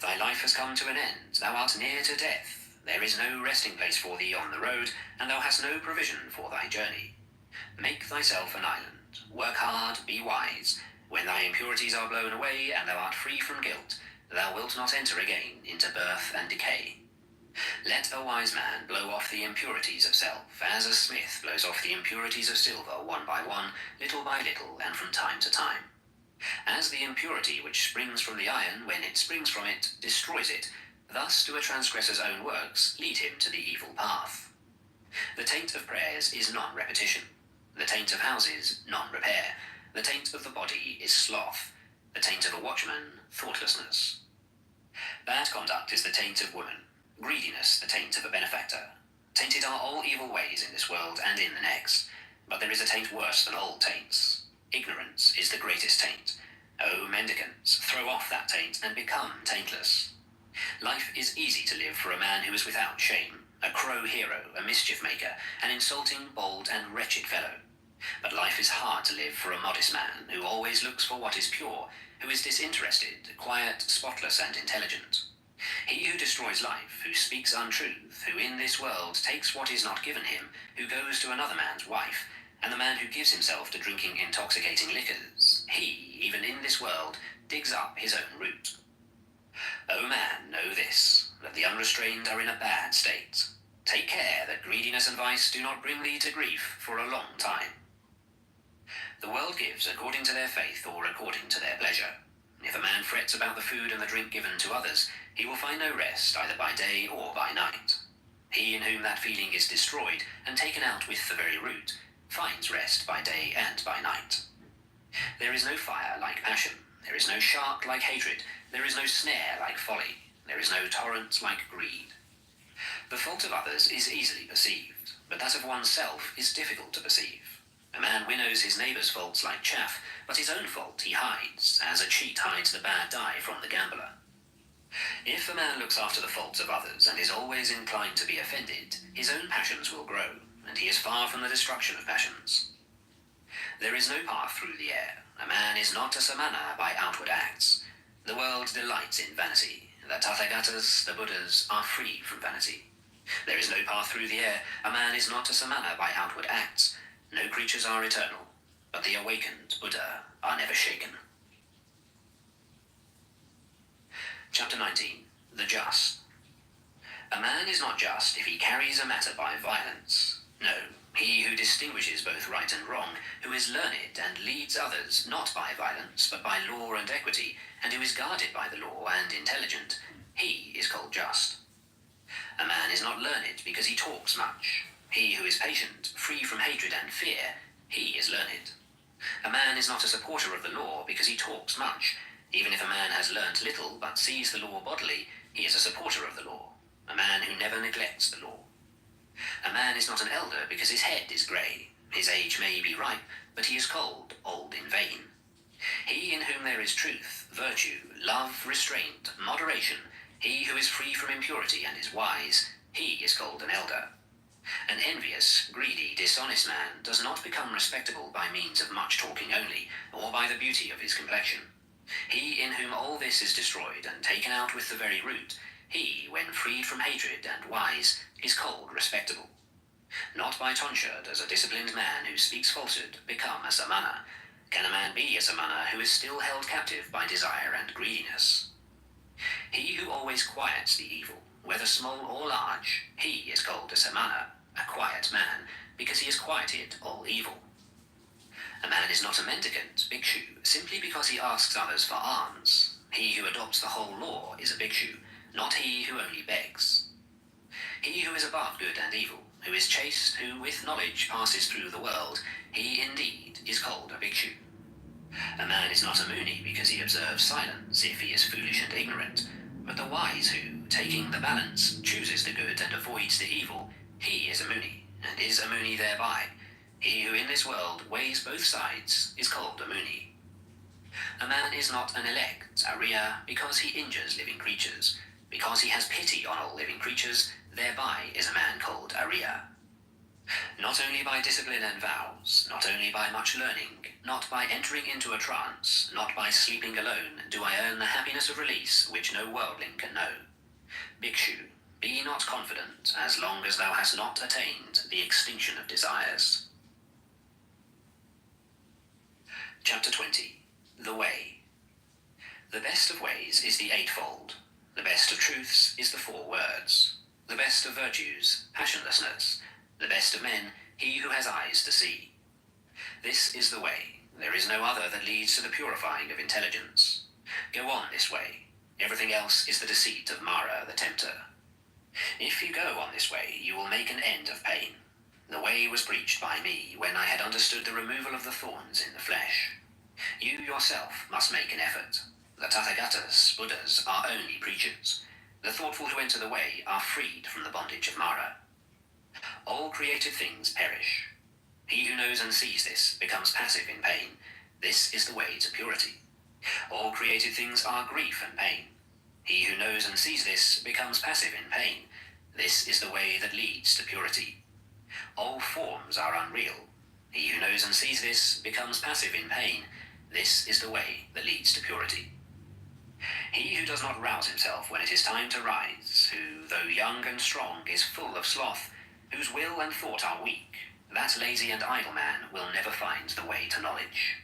Thy life has come to an end, thou art near to death. There is no resting place for thee on the road, and thou hast no provision for thy journey. Make thyself an island, work hard, be wise. When thy impurities are blown away, and thou art free from guilt, thou wilt not enter again into birth and decay. Let a wise man blow off the impurities of self, as a smith blows off the impurities of silver one by one, little by little, and from time to time. As the impurity which springs from the iron, when it springs from it, destroys it, thus do a transgressor's own works lead him to the evil path. The taint of prayers is non-repetition. The taint of houses, non-repair. The taint of the body is sloth. The taint of a watchman, thoughtlessness. Bad conduct is the taint of woman. Greediness, the taint of a benefactor. Tainted are all evil ways in this world and in the next, but there is a taint worse than all taints. Ignorance is the greatest taint. O mendicants, throw off that taint and become taintless. Life is easy to live for a man who is without shame, a crow hero, a mischief maker, an insulting, bold, and wretched fellow. But life is hard to live for a modest man who always looks for what is pure, who is disinterested, quiet, spotless, and intelligent. He who destroys life, who speaks untruth, who in this world takes what is not given him, who goes to another man's wife, and the man who gives himself to drinking intoxicating liquors, he, even in this world, digs up his own root. O man, know this, that the unrestrained are in a bad state. Take care that greediness and vice do not bring thee to grief for a long time. The world gives according to their faith or according to their pleasure. If a man frets about the food and the drink given to others, he will find no rest either by day or by night. He in whom that feeling is destroyed and taken out with the very root finds rest by day and by night. There is no fire like passion, there is no shark like hatred, there is no snare like folly, there is no torrent like greed. The fault of others is easily perceived, but that of oneself is difficult to perceive. A man winnows his neighbour's faults like chaff, but his own fault he hides, as a cheat hides the bad die from the gambler. If a man looks after the faults of others and is always inclined to be offended, his own passions will grow, and he is far from the destruction of passions. There is no path through the air. A man is not a samana by outward acts. The world delights in vanity. The Tathagatas, the Buddhas, are free from vanity. There is no path through the air. A man is not a samana by outward acts. No creatures are eternal, but the awakened Buddha are never shaken. Chapter 19. The Just. A man is not just if he carries a matter by violence. No, he who distinguishes both right and wrong, who is learned and leads others not by violence but by law and equity, and who is guarded by the law and intelligent, he is called just. A man is not learned because he talks much. He who is patient, free from hatred and fear, he is learned. A man is not a supporter of the law because he talks much. Even if a man has learnt little but sees the law bodily, he is a supporter of the law, a man who never neglects the law. A man is not an elder because his head is grey. His age may be ripe, but he is called old in vain. He in whom there is truth, virtue, love, restraint, moderation, he who is free from impurity and is wise, he is called an elder. An envious, greedy, dishonest man does not become respectable by means of much talking only, or by the beauty of his complexion. He in whom all this is destroyed and taken out with the very root, he, when freed from hatred and wise, is called respectable. Not by tonsure does a disciplined man who speaks falsehood become a samana. Can a man be a samana who is still held captive by desire and greediness? He who always quiets the evil, whether small or large, he is called a samana, a quiet man, because he has quieted all evil. A man is not a mendicant, bhikshu, simply because he asks others for alms. He who adopts the whole law is a bhikshu, not he who only begs. He who is above good and evil, who is chaste, who with knowledge passes through the world, he indeed is called a bhikshu. A man is not a muni because he observes silence if he is foolish and ignorant, but the wise who, taking the balance, chooses the good and avoids the evil, he is a muni, and is a muni thereby. He who in this world weighs both sides is called a muni. A man is not an elect, Arya, because he injures living creatures. Because he has pity on all living creatures, thereby is a man called Arya. Not only by discipline and vows, not only by much learning, not by entering into a trance, not by sleeping alone, do I earn the happiness of release which no worldling can know. Bhikshu, be not confident as long as thou hast not attained the extinction of desires. Chapter 20. The Way. The best of ways is the eightfold. The best of truths is the 4 words. The best of virtues, passionlessness. The best of men, he who has eyes to see. This is the way. There is no other that leads to the purifying of intelligence. Go on this way. Everything else is the deceit of Mara the tempter. If you go on this way, you will make an end of pain. The way was preached by me when I had understood the removal of the thorns in the flesh. You yourself must make an effort. The Tathagatas, Buddhas, are only preachers. The thoughtful who enter the way are freed from the bondage of Mara. All created things perish. He who knows and sees this becomes passive in pain. This is the way to purity. All created things are grief and pain. He who knows and sees this becomes passive in pain. This is the way that leads to purity. All forms are unreal. He who knows and sees this becomes passive in pain. This is the way that leads to purity. He who does not rouse himself when it is time to rise, who, though young and strong, is full of sloth, whose will and thought are weak, that lazy and idle man will never find the way to knowledge.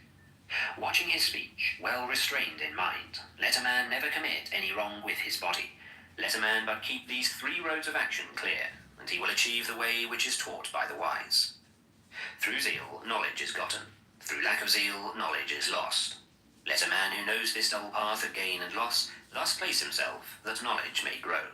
Watching his speech, well restrained in mind, let a man never commit any wrong with his body. Let a man but keep these 3 roads of action clear. and he will achieve the way which is taught by the wise. Through zeal, knowledge is gotten. Through lack of zeal, knowledge is lost. Let a man who knows this double path of gain and loss thus place himself, that knowledge may grow.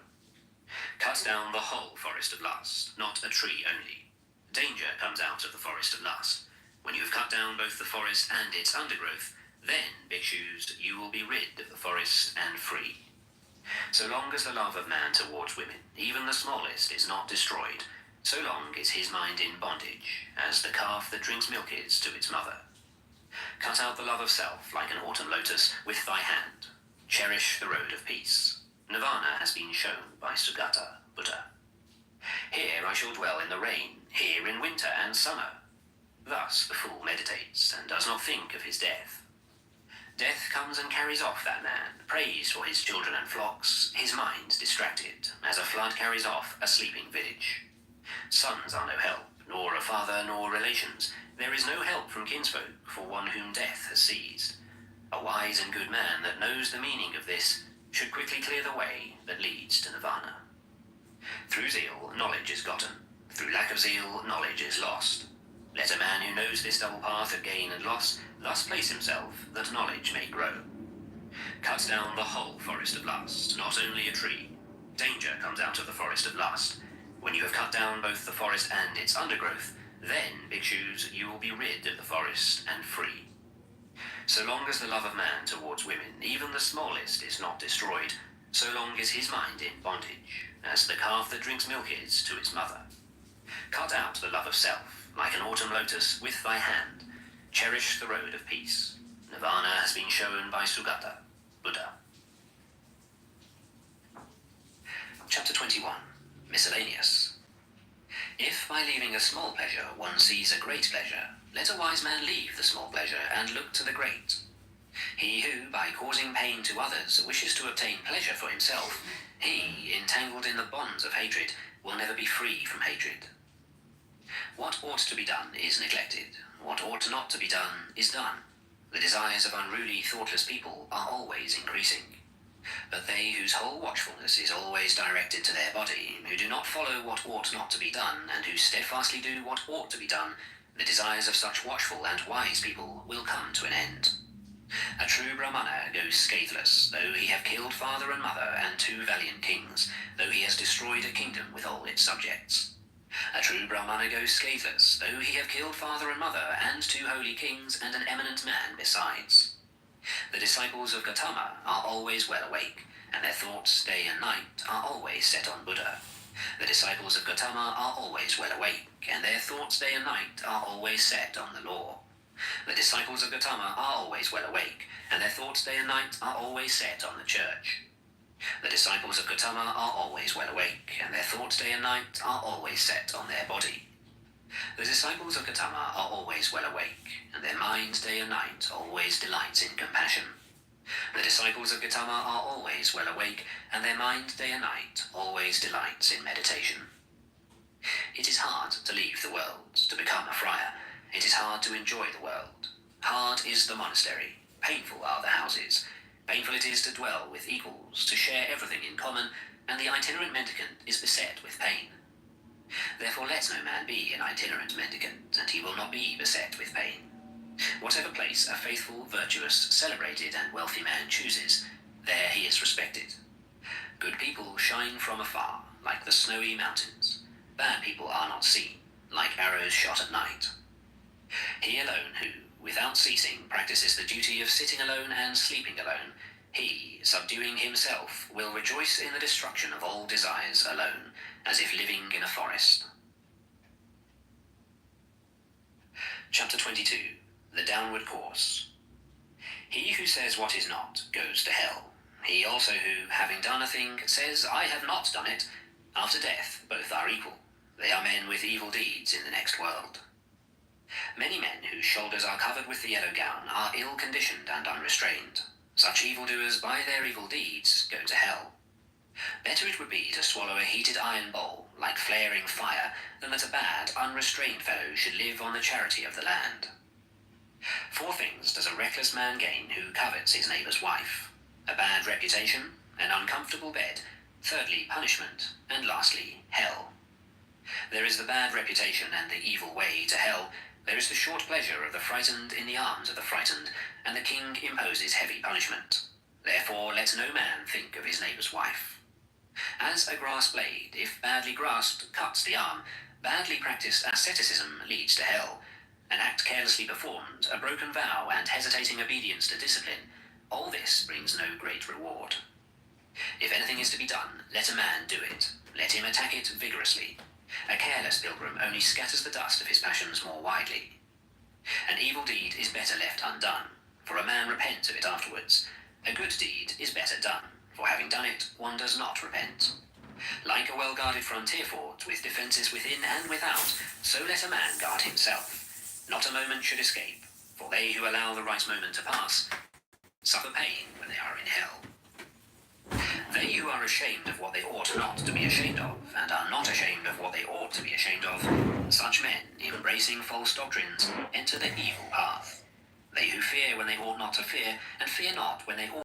Cut down the whole forest of lust, not a tree only. Danger comes out of the forest of lust. When you have cut down both the forest and its undergrowth, then, bhikshus, you will be rid of the forest and free. So long as the love of man towards women, even the smallest, is not destroyed, so long is his mind in bondage, as the calf that drinks milk is to its mother. Cut out the love of self like an autumn lotus with thy hand. Cherish the road of peace. Nirvana has been shown by Sugata, Buddha. Here I shall dwell in the rain, here in winter and summer. Thus the fool meditates, and does not think of his death. Death comes and carries off that man, prays for his children and flocks, his mind distracted, as a flood carries off a sleeping village. Sons are no help, nor a father nor relations. There is no help from kinsfolk for one whom death has seized. A wise and good man that knows the meaning of this should quickly clear the way that leads to nirvana. Through zeal, knowledge is gotten. Through lack of zeal, knowledge is lost. Let a man who knows this double path of gain and loss thus place himself, that knowledge may grow. Cut down the whole forest of lust, not only a tree. Danger comes out of the forest of lust. When you have cut down both the forest and its undergrowth, then, bhikshus, you will be rid of the forest and free. So long as the love of man towards women, even the smallest, is not destroyed, so long is his mind in bondage, as the calf that drinks milk is to its mother. Cut out the love of self, like an autumn lotus, with thy hand. Cherish the road of peace. Nirvana has been shown by Sugata, Buddha. Chapter 21. Miscellaneous. If by leaving a small pleasure one sees a great pleasure, let a wise man leave the small pleasure and look to the great. He who, by causing pain to others, wishes to obtain pleasure for himself, he, entangled in the bonds of hatred, will never be free from hatred. What ought to be done is neglected. What ought not to be done is done. The desires of unruly, thoughtless people are always increasing. But they whose whole watchfulness is always directed to their body, who do not follow what ought not to be done, and who steadfastly do what ought to be done, the desires of such watchful and wise people will come to an end. A true Brahmana goes scatheless, though he have killed father and mother and 2 valiant kings, though he has destroyed a kingdom with all its subjects. A true Brahmana goes scatheless, though he have killed father and mother and 2 holy kings and an eminent man besides. The disciples of Gautama are always well awake, and their thoughts day and night are always set on Buddha. The disciples of Gautama are always well awake, and their thoughts day and night are always set on the law. The disciples of Gautama are always well awake, and their thoughts day and night are always set on the church. The disciples of Gautama are always well awake, and their thoughts day and night are always set on their body. The disciples of Gautama are always well awake, and their mind day and night always delights in compassion. The disciples of Gautama are always well awake, and their mind day and night always delights in meditation. It is hard to leave the world, to become a friar. It is hard to enjoy the world. Hard is the monastery, painful are the houses. Painful it is to dwell with equals, to share everything in common, and the itinerant mendicant is beset with pain. Therefore let no man be an itinerant mendicant, and he will not be beset with pain. Whatever place a faithful, virtuous, celebrated, and wealthy man chooses, there he is respected. Good people shine from afar, like the snowy mountains. Bad people are not seen, like arrows shot at night. He alone who, without ceasing, practices the duty of sitting alone and sleeping alone, he, subduing himself, will rejoice in the destruction of all desires alone, as if living in a forest. Chapter 22. The Downward Course. He who says what is not goes to hell. He also who, having done a thing, says, I have not done it, after death both are equal. They are men with evil deeds in the next world. Many men whose shoulders are covered with the yellow gown are ill-conditioned and unrestrained. Such evildoers by their evil deeds go to hell. Better it would be to swallow a heated iron bowl, like flaring fire, than that a bad, unrestrained fellow should live on the charity of the land. 4 things does a reckless man gain who covets his neighbour's wife: a bad reputation, an uncomfortable bed, thirdly punishment, and lastly hell. There is the bad reputation and the evil way to hell. There is the short pleasure of the frightened in the arms of the frightened, and the king imposes heavy punishment. Therefore let no man think of his neighbour's wife. As a grass blade, if badly grasped, cuts the arm, badly practiced asceticism leads to hell. An act carelessly performed, a broken vow, and hesitating obedience to discipline, all this brings no great reward. If anything is to be done, let a man do it. Let him attack it vigorously. A careless pilgrim only scatters the dust of his passions more widely. An evil deed is better left undone, for a man repents of it afterwards. A good deed is better done, for having done it, one does not repent. Like a well-guarded frontier fort, with defences within and without, so let a man guard himself. Not a moment should escape, for they who allow the right moment to pass suffer pain when they are in hell. They who are ashamed of what they ought not to be ashamed of, and are not ashamed of what they ought to be ashamed of, such men, embracing false doctrines, enter the evil path. They who fear when they ought not to fear, and fear not when they ought